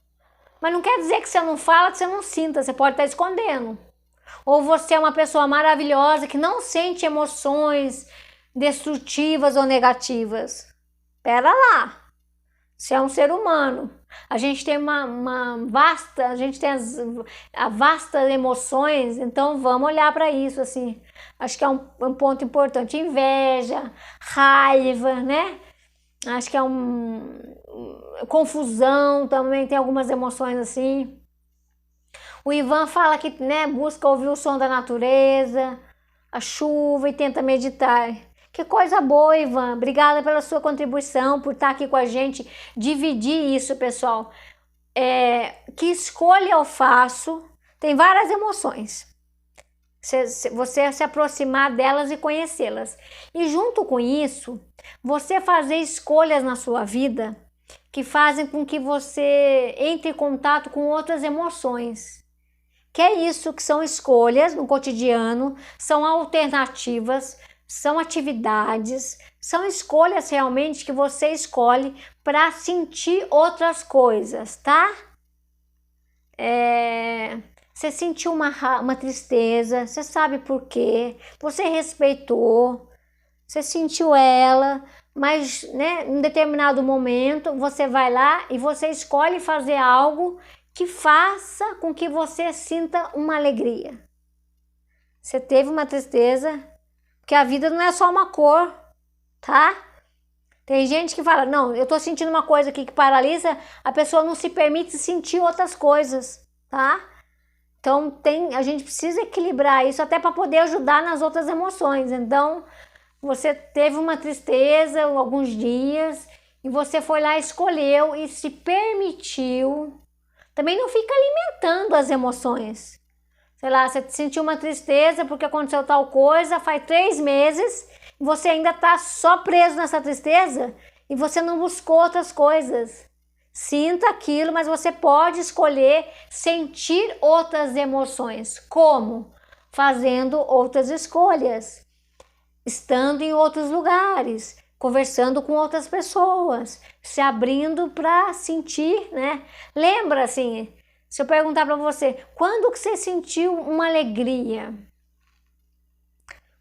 Mas não quer dizer que você não fala, que você não sinta, você pode estar escondendo. Ou você é uma pessoa maravilhosa que não sente emoções destrutivas ou negativas. Pera lá, você é um ser humano. A gente tem a gente tem vastas emoções, então vamos olhar para isso assim. Acho que é um ponto importante. Inveja, raiva, né? Acho que é confusão também, tem algumas emoções assim. O Ivan fala que, né, busca ouvir o som da natureza, a chuva e tenta meditar. Que coisa boa, Ivan. Obrigada pela sua contribuição, por estar aqui com a gente, dividir isso, pessoal. Que escolha eu faço? Tem várias emoções. Você se aproximar delas e conhecê-las. E junto com isso, você fazer escolhas na sua vida que fazem com que você entre em contato com outras emoções. Que é isso, que são escolhas no cotidiano, são alternativas, são atividades, são escolhas realmente que você escolhe para sentir outras coisas, tá? Você sentiu uma tristeza, você sabe por quê, você respeitou, você sentiu ela, mas, né, em determinado momento você vai lá e você escolhe fazer algo que faça com que você sinta uma alegria. Você teve uma tristeza, porque a vida não é só uma cor, tá? Tem gente que fala, não, eu tô sentindo uma coisa aqui que paralisa, a pessoa não se permite sentir outras coisas, tá? Então a gente precisa equilibrar isso até para poder ajudar nas outras emoções. Então, você teve uma tristeza alguns dias e você foi lá, escolheu e se permitiu, Também não fica alimentando as emoções. Sei lá, você sentiu uma tristeza porque aconteceu tal coisa, faz 3 meses, e você ainda está só preso nessa tristeza e você não buscou outras coisas. Sinta aquilo, mas você pode escolher sentir outras emoções. Como? Fazendo outras escolhas, estando em outros lugares, conversando com outras pessoas, se abrindo para sentir, né? Lembra assim, se eu perguntar para você, quando que você sentiu uma alegria?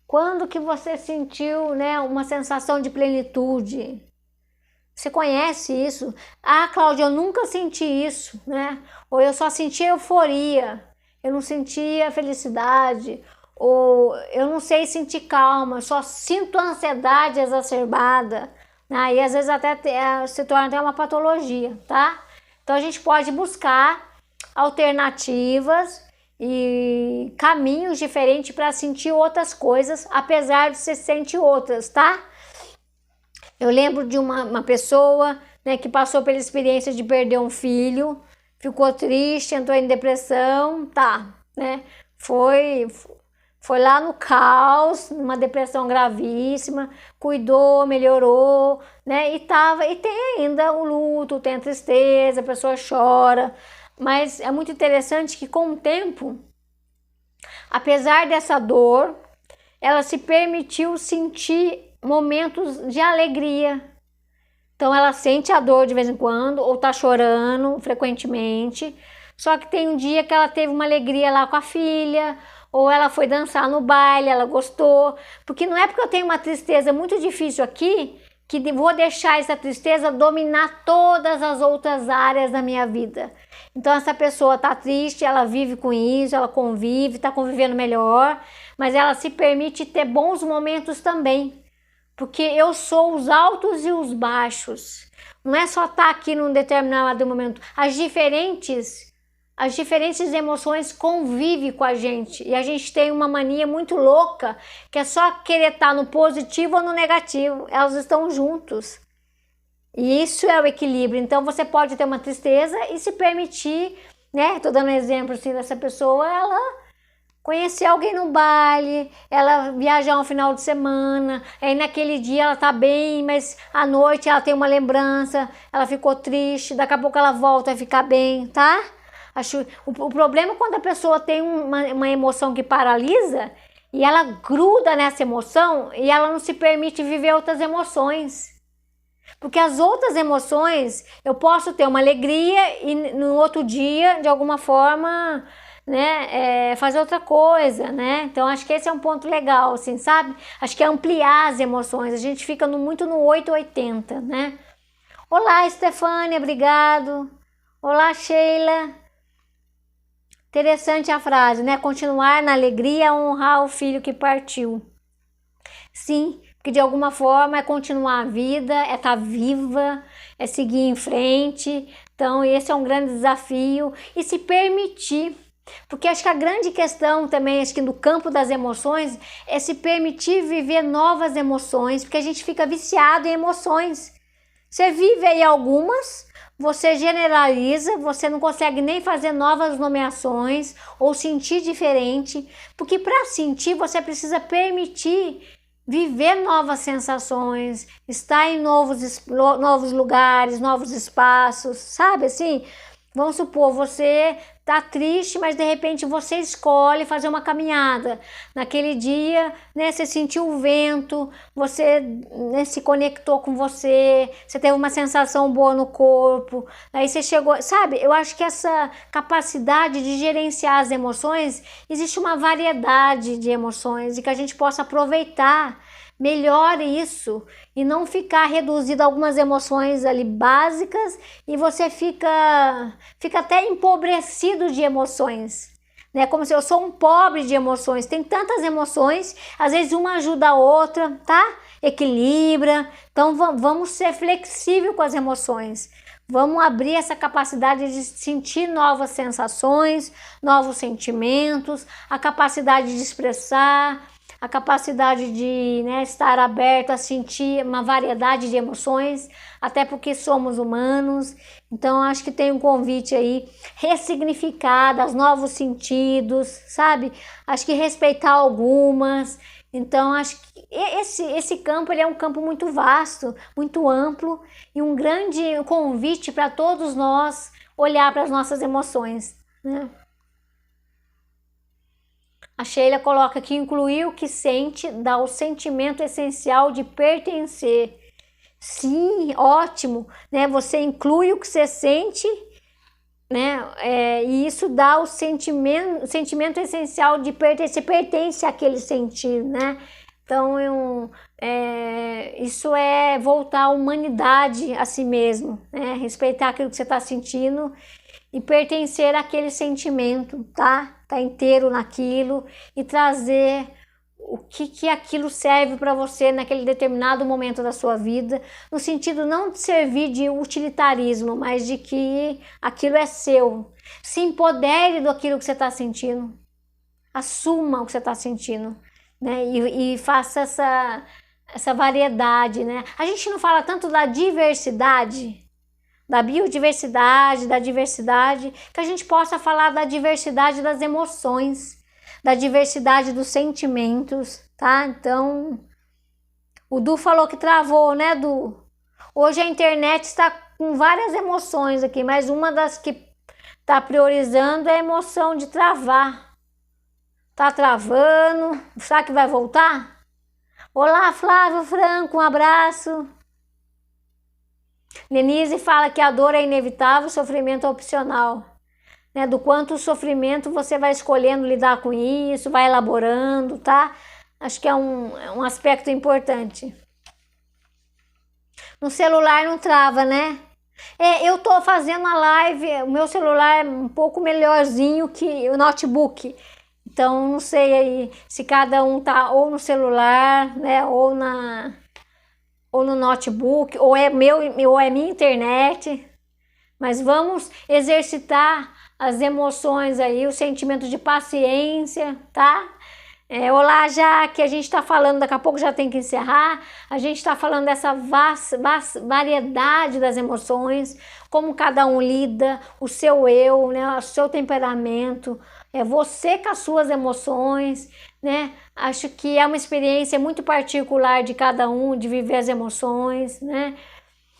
Quando que você sentiu, né, uma sensação de plenitude? Você conhece isso? Ah, Cláudia, eu nunca senti isso, né? Ou eu só senti euforia, eu não sentia felicidade, ou eu não sei sentir calma, eu só sinto ansiedade exacerbada. Aí às vezes até se torna até uma patologia, tá? Então a gente pode buscar alternativas e caminhos diferentes para sentir outras coisas, apesar de você sentir outras, tá? Eu lembro de uma pessoa, né, que passou pela experiência de perder um filho, ficou triste, entrou em depressão, tá, né? Foi lá no caos, numa depressão gravíssima, cuidou, melhorou, né? E tem ainda o luto, tem a tristeza, a pessoa chora, mas é muito interessante que com o tempo, apesar dessa dor, ela se permitiu sentir momentos de alegria. Então ela sente a dor de vez em quando, ou tá chorando frequentemente, só que tem um dia que ela teve uma alegria lá com a filha, ou ela foi dançar no baile, ela gostou, porque não é porque eu tenho uma tristeza muito difícil aqui, que vou deixar essa tristeza dominar todas as outras áreas da minha vida. Então essa pessoa tá triste, ela vive com isso, ela convive, tá convivendo melhor, mas ela se permite ter bons momentos também. Porque eu sou os altos e os baixos. Não é só estar aqui num determinado momento. As diferentes emoções convivem com a gente. E a gente tem uma mania muito louca, que é só querer estar no positivo ou no negativo. Elas estão juntos. E isso é o equilíbrio. Então você pode ter uma tristeza e se permitir, né? Estou dando um exemplo assim dessa pessoa, ela conhecer alguém no baile, ela viajar um final de semana, aí naquele dia ela tá bem, mas à noite ela tem uma lembrança, ela ficou triste, daqui a pouco ela volta a ficar bem, tá? O problema é quando a pessoa tem uma emoção que paralisa e ela gruda nessa emoção e ela não se permite viver outras emoções. Porque as outras emoções, eu posso ter uma alegria e no outro dia, de alguma forma, né, fazer outra coisa, né? Então acho que esse é um ponto legal, assim, sabe? Acho que é ampliar as emoções. A gente fica muito no 880, né? Olá, Estefânia, obrigado. Olá, Sheila. Interessante a frase, né? Continuar na alegria, honrar o filho que partiu. Sim, porque de alguma forma é continuar a vida, é estar viva, é seguir em frente. Então esse é um grande desafio e se permitir. Porque acho que a grande questão também, acho que no campo das emoções, é se permitir viver novas emoções, porque a gente fica viciado em emoções. Você vive aí algumas, você generaliza, você não consegue nem fazer novas nomeações ou sentir diferente, porque para sentir você precisa permitir viver novas sensações, estar em novos lugares, novos espaços, sabe assim? Vamos supor, você tá triste, mas de repente você escolhe fazer uma caminhada. Naquele dia, né, você sentiu o vento, você, né, se conectou com você teve uma sensação boa no corpo, aí você chegou, sabe? Eu acho que essa capacidade de gerenciar as emoções, existe uma variedade de emoções e que a gente possa aproveitar melhor isso e não ficar reduzido a algumas emoções ali básicas e você fica até empobrecido de emoções, né? Como se eu sou um pobre de emoções. Tem tantas emoções, às vezes uma ajuda a outra, tá? Equilibra. Então vamos ser flexíveis com as emoções. Vamos abrir essa capacidade de sentir novas sensações, novos sentimentos, a capacidade de expressar, a capacidade de, né, estar aberto a sentir uma variedade de emoções, até porque somos humanos. Então acho que tem um convite aí, ressignificar, dar novos sentidos, sabe? Acho que respeitar algumas. Então acho que esse campo ele é um campo muito vasto, muito amplo e um grande convite para todos nós olhar para as nossas emoções, né? A Sheila coloca que incluir o que sente dá o sentimento essencial de pertencer. Sim, ótimo, né? Você inclui o que você sente, né? E isso dá o sentimento essencial de pertencer. Você pertence àquele sentir, né? Então, isso é voltar a humanidade a si mesmo, né? Respeitar aquilo que você está sentindo e pertencer àquele sentimento, tá? Tá inteiro naquilo e trazer o que aquilo serve para você naquele determinado momento da sua vida, no sentido não de servir de utilitarismo, mas de que aquilo é seu. Se empodere daquilo que você está sentindo, assuma o que você está sentindo, né? E faça essa variedade, né? A gente não fala tanto da diversidade, da biodiversidade, da diversidade, que a gente possa falar da diversidade das emoções, da diversidade dos sentimentos, tá? Então, o Du falou que travou, né, Du? Hoje a internet está com várias emoções aqui, mas uma das que está priorizando é a emoção de travar. Tá travando, será que vai voltar? Olá, Flávio Franco, um abraço. Denise fala que a dor é inevitável, o sofrimento é opcional. Né? Do quanto o sofrimento você vai escolhendo lidar com isso, vai elaborando, tá? Acho que é um aspecto importante. No celular não trava, né? Eu tô fazendo a live, o meu celular é um pouco melhorzinho que o notebook. Então, não sei aí se cada um tá ou no celular, né, ou no notebook, ou é minha internet. Mas vamos exercitar as emoções aí, o sentimento de paciência, tá? Olá, Jaque, a gente tá falando, daqui a pouco já tem que encerrar, a gente tá falando dessa variedade das emoções, como cada um lida, o seu eu, né, o seu temperamento, você com as suas emoções, né? Acho que é uma experiência muito particular de cada um, de viver as emoções, né?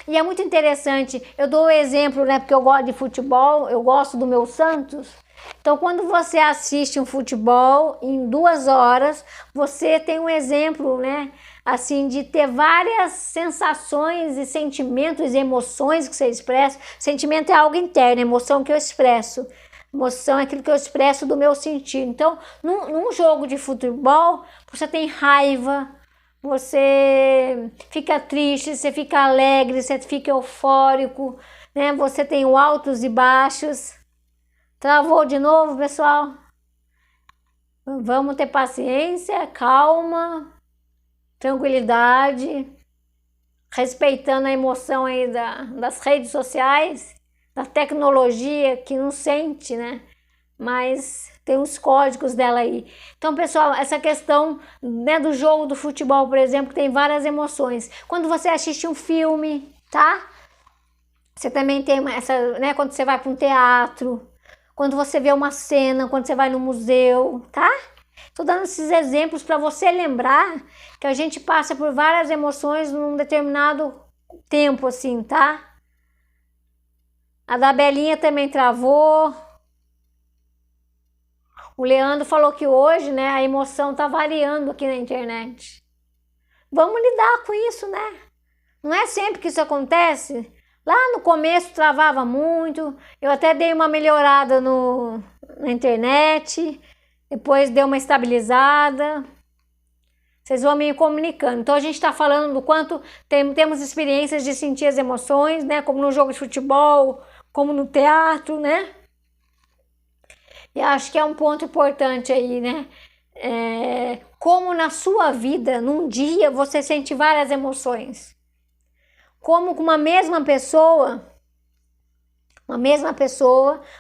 E é muito interessante, eu dou o exemplo, né, porque eu gosto de futebol, eu gosto do meu Santos. Então, quando você assiste um futebol em 2 horas, você tem um exemplo, né, assim, de ter várias sensações e sentimentos e emoções que você expressa. Sentimento é algo interno, emoção que eu expresso. Emoção é aquilo que eu expresso do meu sentir. Então, num jogo de futebol, você tem raiva, você fica triste, você fica alegre, você fica eufórico, né? Você tem o altos e baixos. Travou de novo, pessoal? Vamos ter paciência, calma, tranquilidade, respeitando a emoção aí das redes sociais, da tecnologia que não sente, né? Mas tem os códigos dela aí. Então, pessoal, essa questão, né, do jogo do futebol, por exemplo, tem várias emoções. Quando você assiste um filme, tá? Você também tem essa, né, quando você vai para um teatro, quando você vê uma cena, quando você vai no museu, tá? Tô dando esses exemplos para você lembrar que a gente passa por várias emoções num determinado tempo, assim, tá? A da Belinha também travou. O Leandro falou que hoje, né, a emoção tá variando aqui na internet. Vamos lidar com isso, né? Não é sempre que isso acontece. Lá no começo travava muito, eu até dei uma melhorada na internet, depois deu uma estabilizada. Vocês vão me comunicando. Então a gente está falando do quanto temos experiências de sentir as emoções, né? Como no jogo de futebol, como no teatro, né? E acho que é um ponto importante aí, né? Como na sua vida, num dia, você sente várias emoções. Como com uma mesma pessoa,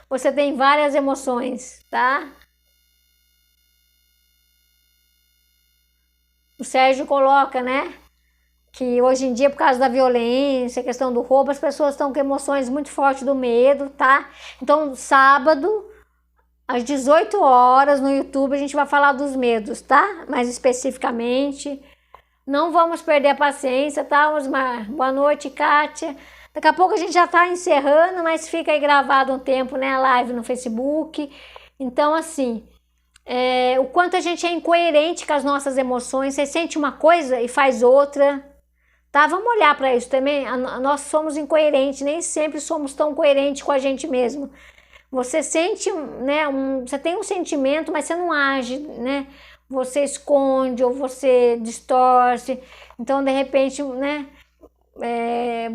você tem várias emoções, tá? O Sérgio coloca, né, que hoje em dia, por causa da violência, a questão do roubo, as pessoas estão com emoções muito fortes do medo, tá? Então, sábado, às 18 horas, no YouTube, a gente vai falar dos medos, tá? Mais especificamente. Não vamos perder a paciência, tá, Osmar? Boa noite, Kátia. Daqui a pouco a gente já tá encerrando, mas fica aí gravado um tempo, né, a live no Facebook. Então, assim, o quanto a gente é incoerente com as nossas emoções. Você sente uma coisa e faz outra. Tá, vamos olhar para isso também. Nós somos incoerentes, nem sempre somos tão coerentes com a gente mesmo. Você sente, né, você tem um sentimento, mas você não age, né? Você esconde ou você distorce. Então, de repente, né,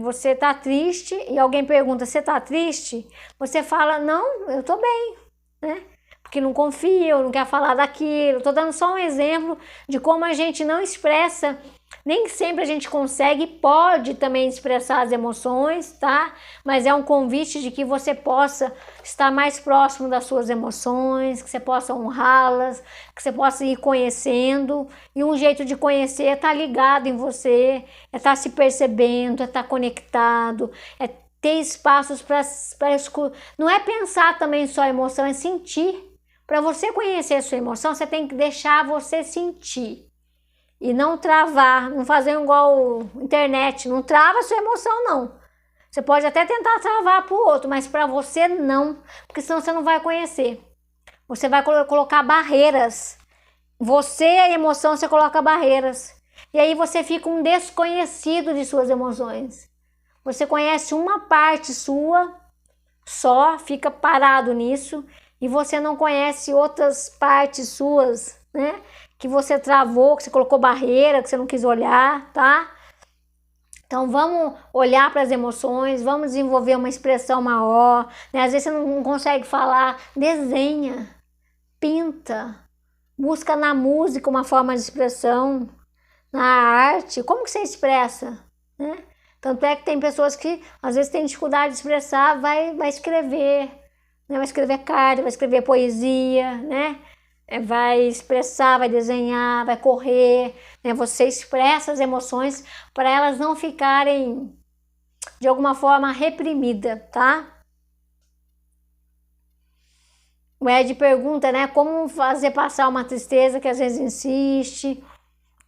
você tá triste e alguém pergunta, você tá triste? Você fala, não, eu tô bem, né? Porque não confia ou não quer falar daquilo. Tô dando só um exemplo de como a gente não expressa. Nem sempre a gente consegue e pode também expressar as emoções, tá? Mas é um convite de que você possa estar mais próximo das suas emoções, que você possa honrá-las, que você possa ir conhecendo. E um jeito de conhecer é estar ligado em você, é estar se percebendo, é estar conectado, é ter espaços para escutar. Não é pensar também só a emoção, é sentir. Para você conhecer a sua emoção, você tem que deixar você sentir. E não travar, não fazer igual internet, não trava a sua emoção não. Você pode até tentar travar para o outro, mas para você não, porque senão você não vai conhecer. Você vai colocar barreiras. Você, a emoção, você coloca barreiras. E aí você fica um desconhecido de suas emoções. Você conhece uma parte sua, só fica parado nisso, e você não conhece outras partes suas, né? Que você travou, que você colocou barreira, que você não quis olhar, tá? Então vamos olhar para as emoções, vamos desenvolver uma expressão maior, né? Às vezes você não consegue falar, desenha, pinta, busca na música uma forma de expressão, na arte, como que você expressa, né? Tanto é que tem pessoas que às vezes têm dificuldade de expressar, vai escrever, né? Vai escrever carta, vai escrever poesia, né? Vai expressar, vai desenhar, vai correr, né? Você expressa as emoções para elas não ficarem de alguma forma reprimidas, tá? O Ed pergunta, né, como fazer passar uma tristeza que às vezes insiste.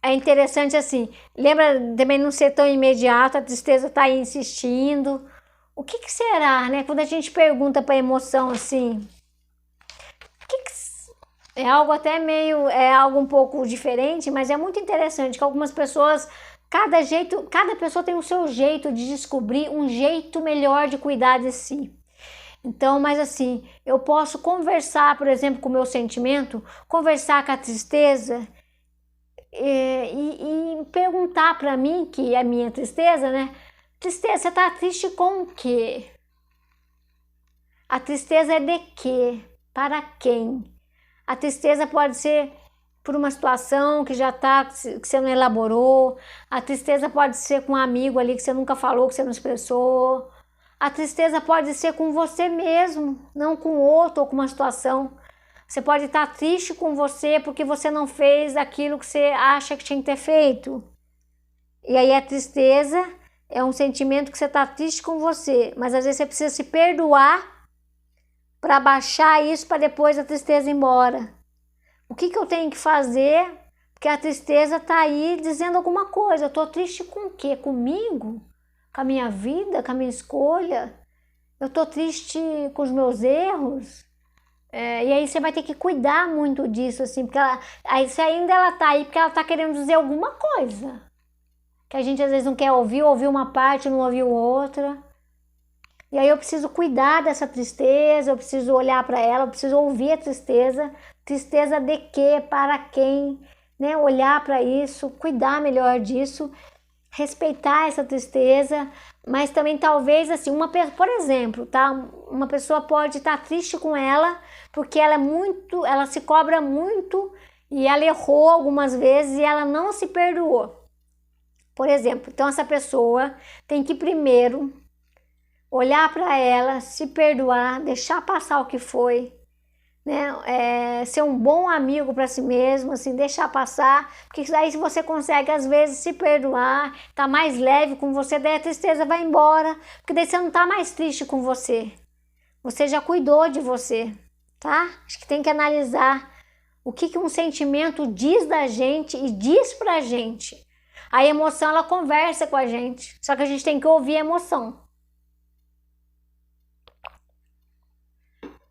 É interessante assim, lembra também não ser tão imediato, a tristeza tá aí insistindo. O que será, né? Quando a gente pergunta para a emoção assim, é algo até meio, é algo um pouco diferente, mas é muito interessante que algumas pessoas, cada pessoa tem o seu jeito de descobrir um jeito melhor de cuidar de si. Então, mas assim, eu posso conversar, por exemplo, com o meu sentimento, conversar com a tristeza e perguntar para mim, que é a minha tristeza, né? Tristeza, você tá triste com o quê? A tristeza é de quê? Para quem? A tristeza pode ser por uma situação que já tá, que você não elaborou. A tristeza pode ser com um amigo ali que você nunca falou, que você não expressou. A tristeza pode ser com você mesmo, não com outro ou com uma situação. Você pode estar triste com você porque você não fez aquilo que você acha que tinha que ter feito. E aí a tristeza é um sentimento que você está triste com você, mas às vezes você precisa se perdoar para baixar isso, para depois a tristeza ir embora. O que eu tenho que fazer? Porque a tristeza está aí dizendo alguma coisa. Eu estou triste com o quê? Comigo? Com a minha vida? Com a minha escolha? Eu estou triste com os meus erros? E aí você vai ter que cuidar muito disso, assim, porque se ainda ela está aí, porque ela está querendo dizer alguma coisa. Que a gente às vezes não quer ouvir uma parte, não ouviu outra. E aí eu preciso cuidar dessa tristeza, eu preciso olhar para ela, eu preciso ouvir a tristeza. Tristeza de quê? Para quem? Né? Olhar para isso, cuidar melhor disso, respeitar essa tristeza, mas também talvez assim, por exemplo, tá? Uma pessoa pode estar triste com ela porque ela se cobra muito e ela errou algumas vezes e ela não se perdoou. Por exemplo, então essa pessoa tem que primeiro olhar para ela, se perdoar, deixar passar o que foi, né? Ser um bom amigo para si mesmo, assim, deixar passar, porque daí se você consegue às vezes se perdoar, tá mais leve com você, daí a tristeza vai embora, porque daí você não tá mais triste com você. Você já cuidou de você, tá? Acho que tem que analisar o que um sentimento diz da gente e diz pra gente. A emoção, ela conversa com a gente, só que a gente tem que ouvir a emoção.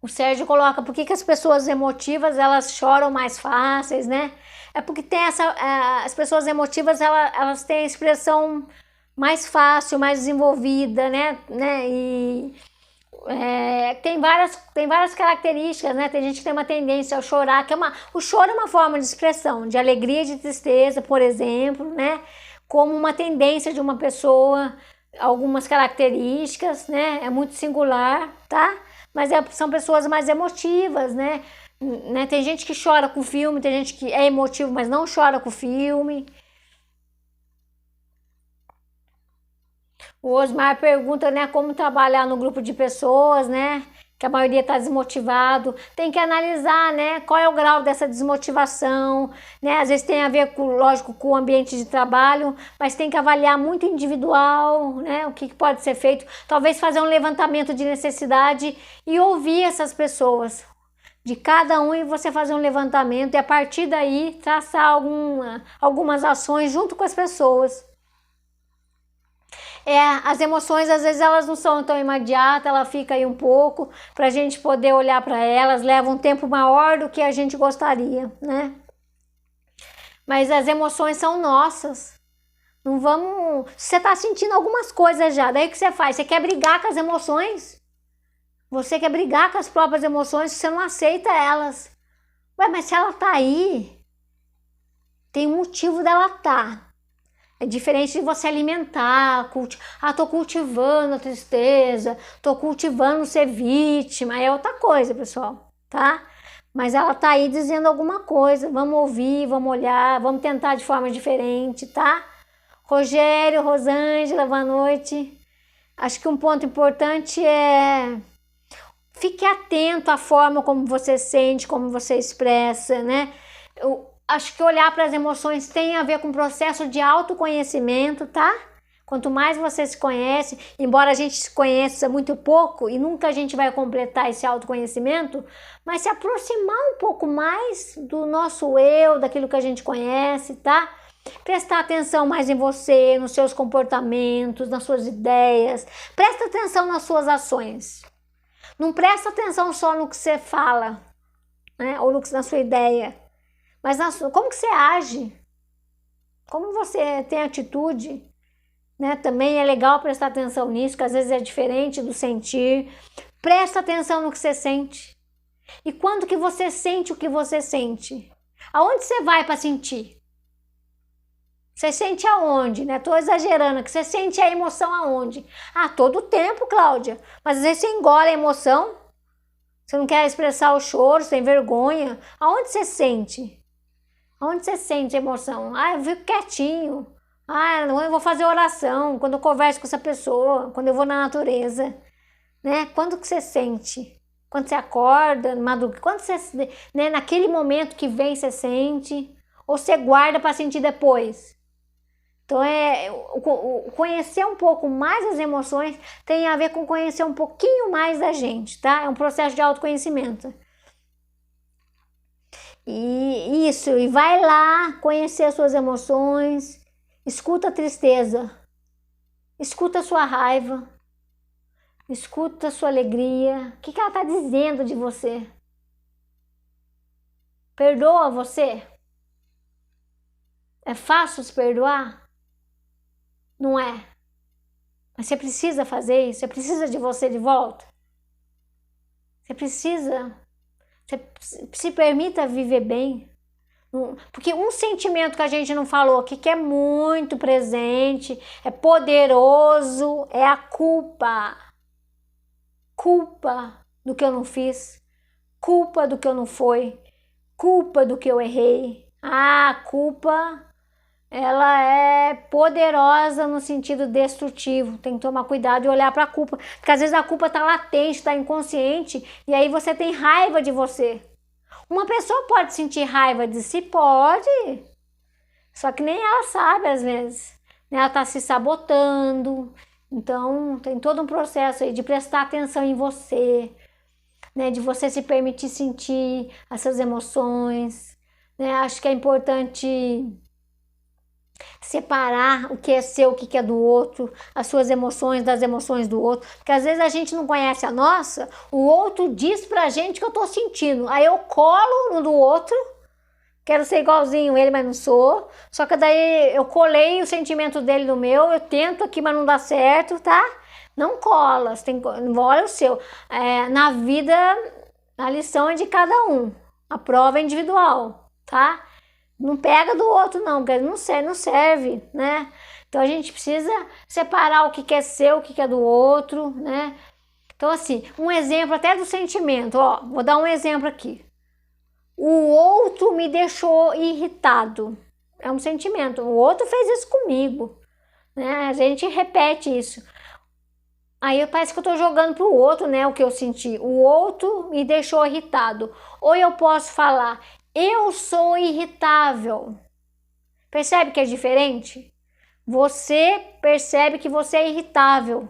O Sérgio coloca, por que as pessoas emotivas, elas choram mais fáceis, né? É porque tem as pessoas emotivas, elas têm a expressão mais fácil, mais desenvolvida, né? E tem várias características, né? Tem gente que tem uma tendência a chorar, o choro é uma forma de expressão, de alegria e de tristeza, por exemplo, né? Como uma tendência de uma pessoa, algumas características, né? É muito singular, tá? Mas são pessoas mais emotivas, né? Tem gente que chora com filme, tem gente que é emotivo, mas não chora com filme. O Osmar pergunta, né, como trabalhar no grupo de pessoas, né, que a maioria está desmotivado. Tem que analisar, né, qual é o grau dessa desmotivação, né, às vezes tem a ver, lógico, com o ambiente de trabalho, mas tem que avaliar muito individual, né, o que pode ser feito. Talvez fazer um levantamento de necessidade e ouvir essas pessoas, de cada um, e você fazer um levantamento e a partir daí traçar algumas ações junto com as pessoas. As emoções às vezes elas não são tão imediatas, ela fica aí um pouco para a gente poder olhar para elas, leva um tempo maior do que a gente gostaria, né? Mas as emoções são nossas. Não vamos. Você tá sentindo algumas coisas já, daí o que você faz? Você quer brigar com as emoções? Você quer brigar com as próprias emoções, você não aceita elas. Ué, mas se ela tá aí, tem um motivo dela tá. É diferente de você alimentar, tô cultivando a tristeza, tô cultivando ser vítima, é outra coisa, pessoal, tá? Mas ela tá aí dizendo alguma coisa, vamos ouvir, vamos olhar, vamos tentar de forma diferente, tá? Rogério, Rosângela, boa noite. Acho que um ponto importante é fique atento à forma como você sente, como você expressa, né? Acho que olhar para as emoções tem a ver com o processo de autoconhecimento, tá? Quanto mais você se conhece, embora a gente se conheça muito pouco e nunca a gente vai completar esse autoconhecimento, mas se aproximar um pouco mais do nosso eu, daquilo que a gente conhece, tá? Prestar atenção mais em você, nos seus comportamentos, nas suas ideias. Presta atenção nas suas ações. Não presta atenção só no que você fala, né? Ou na sua ideia. Mas como que você age? Como você tem atitude? Né? Também é legal prestar atenção nisso, que às vezes é diferente do sentir. Presta atenção no que você sente. E quando que você sente o que você sente? Aonde você vai para sentir? Você sente aonde, né? Tô exagerando, que você sente a emoção aonde? Todo tempo, Cláudia. Mas às vezes você engole a emoção. Você não quer expressar o choro, você tem vergonha. Aonde você sente? Onde você sente emoção? Eu fico quietinho. Eu vou fazer oração quando eu converso com essa pessoa, quando eu vou na natureza. Né? Quando que você sente? Quando você acorda, madrugada, quando você, né, naquele momento que vem, você sente? Ou você guarda para sentir depois? Então, conhecer um pouco mais as emoções tem a ver com conhecer um pouquinho mais da gente, tá? É um processo de autoconhecimento. E vai lá conhecer as suas emoções, escuta a tristeza, escuta a sua raiva, escuta a sua alegria, o que ela está dizendo de você? Perdoa você? É fácil se perdoar? Não é. Mas você precisa fazer isso, você precisa de você de volta. Você precisa, se permita viver bem. Porque um sentimento que a gente não falou aqui, que é muito presente, é poderoso, é a culpa. Culpa do que eu não fiz, culpa do que eu não fui, culpa do que eu errei. Culpa ela é poderosa no sentido destrutivo. Tem que tomar cuidado e olhar para a culpa, porque às vezes a culpa está latente, está inconsciente, e aí você tem raiva de você. Uma pessoa pode sentir raiva de si? Pode, só que nem ela sabe às vezes. Ela está se sabotando. Então tem todo um processo aí de prestar atenção em você, né? De você se permitir sentir essas emoções, né? Acho que é importante separar o que é seu, o que é do outro, as suas emoções das emoções do outro, porque às vezes a gente não conhece a nossa, o outro diz pra gente que eu tô sentindo, aí eu colo no do outro, quero ser igualzinho ele, mas não sou, só que daí eu colei o sentimento dele no meu, eu tento aqui, mas não dá certo, tá? Não cola, você tem, olha o seu. Na vida, a lição é de cada um, a prova é individual, tá? Não pega do outro não, porque não serve, né? Então a gente precisa separar o que é seu, o que é do outro, né? Então assim, um exemplo até do sentimento, ó, vou dar um exemplo aqui. O outro me deixou irritado, é um sentimento, o outro fez isso comigo, né? A gente repete isso. Aí parece que eu tô jogando pro outro, né, o que eu senti. O outro me deixou irritado. Ou eu posso falar, eu sou irritável. Percebe que é diferente? Você percebe que você é irritável.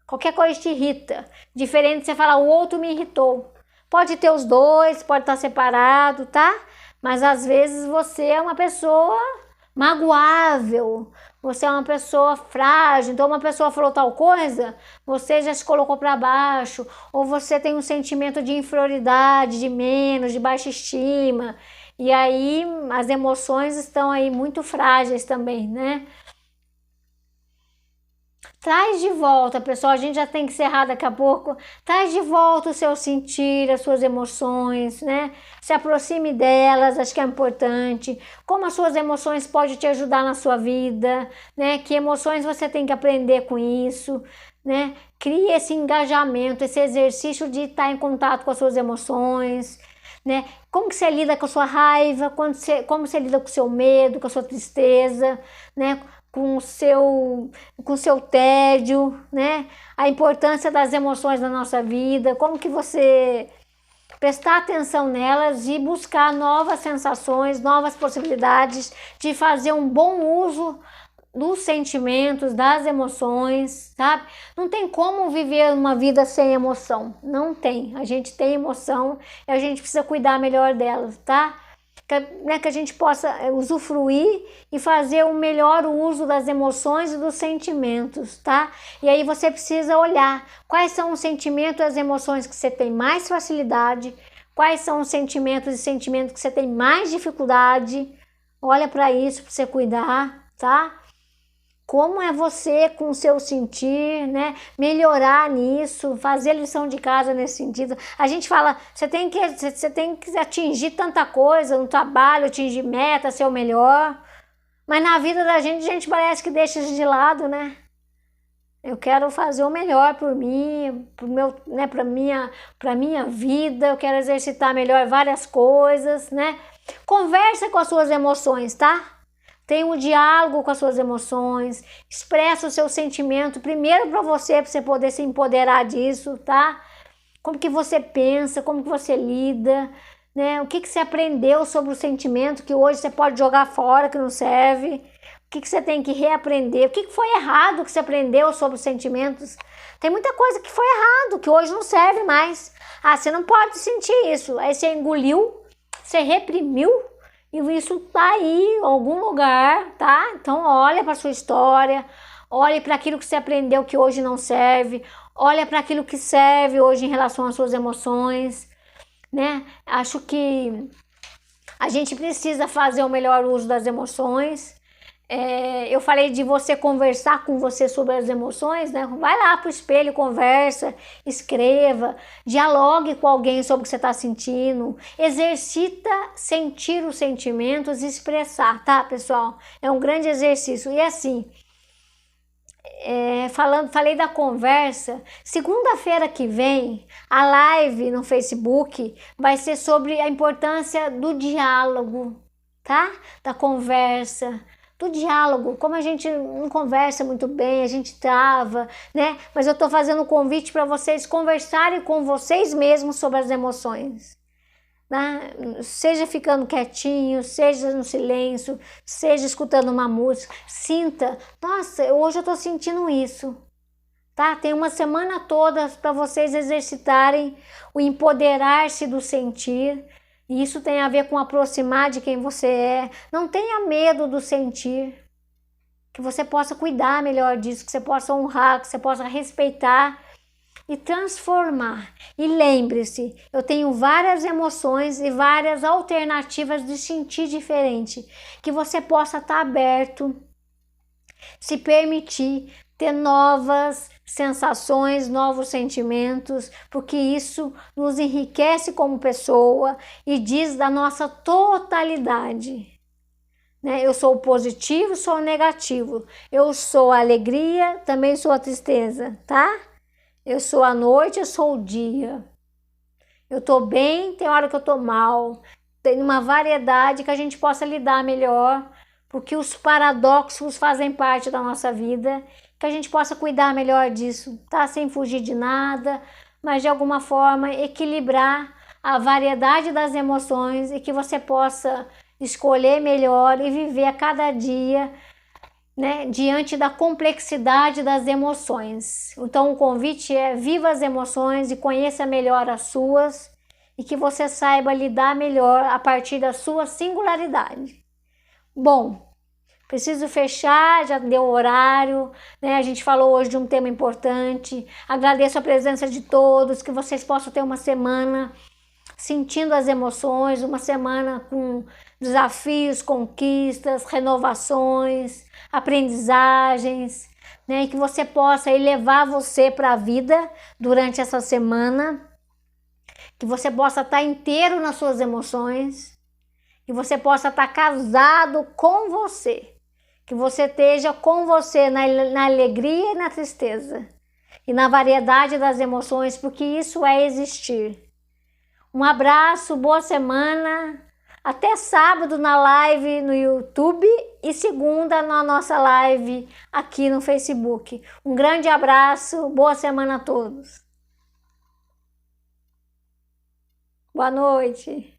Qualquer coisa te irrita. Diferente de você falar, o outro me irritou. Pode ter os dois, pode estar separado, tá? Mas às vezes você é uma pessoa magoável. Você é uma pessoa frágil, então uma pessoa falou tal coisa, você já se colocou para baixo, ou você tem um sentimento de inferioridade, de menos, de baixa estima, e aí as emoções estão aí muito frágeis também, né? Traz de volta, pessoal, a gente já tem que encerrar daqui a pouco. Traz de volta o seu sentir, as suas emoções, né? Se aproxime delas, acho que é importante. Como as suas emoções podem te ajudar na sua vida, né? Que emoções você tem que aprender com isso, né? Crie esse engajamento, esse exercício de estar em contato com as suas emoções, né? Como que você lida com a sua raiva, como você lida com o seu medo, com a sua tristeza, né? Com o seu tédio, né? A importância das emoções na nossa vida, como que você prestar atenção nelas e buscar novas sensações, novas possibilidades de fazer um bom uso dos sentimentos, das emoções, sabe? Não tem como viver uma vida sem emoção, não tem. A gente tem emoção e a gente precisa cuidar melhor delas, tá? Que a gente possa usufruir e fazer o melhor uso das emoções e dos sentimentos, tá? E aí você precisa olhar quais são os sentimentos e as emoções que você tem mais facilidade, quais são os sentimentos e sentimentos que você tem mais dificuldade. Olha para isso, para você cuidar, tá? Como é você com o seu sentir, né? Melhorar nisso, fazer lição de casa nesse sentido. A gente fala, você tem que atingir tanta coisa no trabalho, atingir meta, ser o melhor. Mas na vida da gente parece que deixa isso de lado, né? Eu quero fazer o melhor por mim, para minha vida, eu quero exercitar melhor várias coisas, né? Conversa com as suas emoções, tá? Tenha um diálogo com as suas emoções, expressa o seu sentimento primeiro para você poder se empoderar disso, tá? Como que você pensa, como que você lida, né? O que você aprendeu sobre o sentimento que hoje você pode jogar fora, que não serve? O que você tem que reaprender? O que foi errado que você aprendeu sobre os sentimentos? Tem muita coisa que foi errado, que hoje não serve mais. Ah, você não pode sentir isso. Aí você engoliu, você reprimiu, e isso tá aí em algum lugar, tá? Então olha para sua história, olhe para aquilo que você aprendeu que hoje não serve, olha para aquilo que serve hoje em relação às suas emoções, né? Acho que a gente precisa fazer o melhor uso das emoções. Eu falei de você conversar com você sobre as emoções, né? Vai lá pro espelho, conversa, escreva, dialogue com alguém sobre o que você está sentindo, exercita sentir os sentimentos e expressar, tá, pessoal? É um grande exercício. E assim, falei da conversa, segunda-feira que vem, a live no Facebook vai ser sobre a importância do diálogo, tá? Da conversa, do diálogo, como a gente não conversa muito bem, a gente trava, né? Mas eu tô fazendo um convite para vocês conversarem com vocês mesmos sobre as emoções. Né? Seja ficando quietinho, seja no silêncio, seja escutando uma música, sinta, nossa, hoje eu tô sentindo isso, tá? Tem uma semana toda para vocês exercitarem o empoderar-se do sentir, e isso tem a ver com aproximar de quem você é. Não tenha medo do sentir, que você possa cuidar melhor disso, que você possa honrar, que você possa respeitar e transformar. E lembre-se, eu tenho várias emoções e várias alternativas de sentir diferente, que você possa estar aberto, se permitir ter novas sensações, novos sentimentos, porque isso nos enriquece como pessoa e diz da nossa totalidade. Né? Eu sou o positivo, sou o negativo. Eu sou a alegria, também sou a tristeza, tá? Eu sou a noite, eu sou o dia. Eu tô bem, tem hora que eu tô mal. Tem uma variedade que a gente possa lidar melhor, porque os paradoxos fazem parte da nossa vida, que a gente possa cuidar melhor disso, tá? Sem fugir de nada, mas de alguma forma equilibrar a variedade das emoções e que você possa escolher melhor e viver a cada dia, né, diante da complexidade das emoções. Então o convite é: viva as emoções e conheça melhor as suas, e que você saiba lidar melhor a partir da sua singularidade. Bom, preciso fechar, já deu horário, né? A gente falou hoje de um tema importante. Agradeço a presença de todos, que vocês possam ter uma semana sentindo as emoções, uma semana com desafios, conquistas, renovações, aprendizagens, né? E que você possa elevar você para a vida durante essa semana, que você possa estar inteiro nas suas emoções, que você possa estar casado com você, que você esteja com você na alegria e na tristeza, e na variedade das emoções, porque isso é existir. Um abraço, boa semana, até sábado na live no YouTube e segunda na nossa live aqui no Facebook. Um grande abraço, boa semana a todos. Boa noite.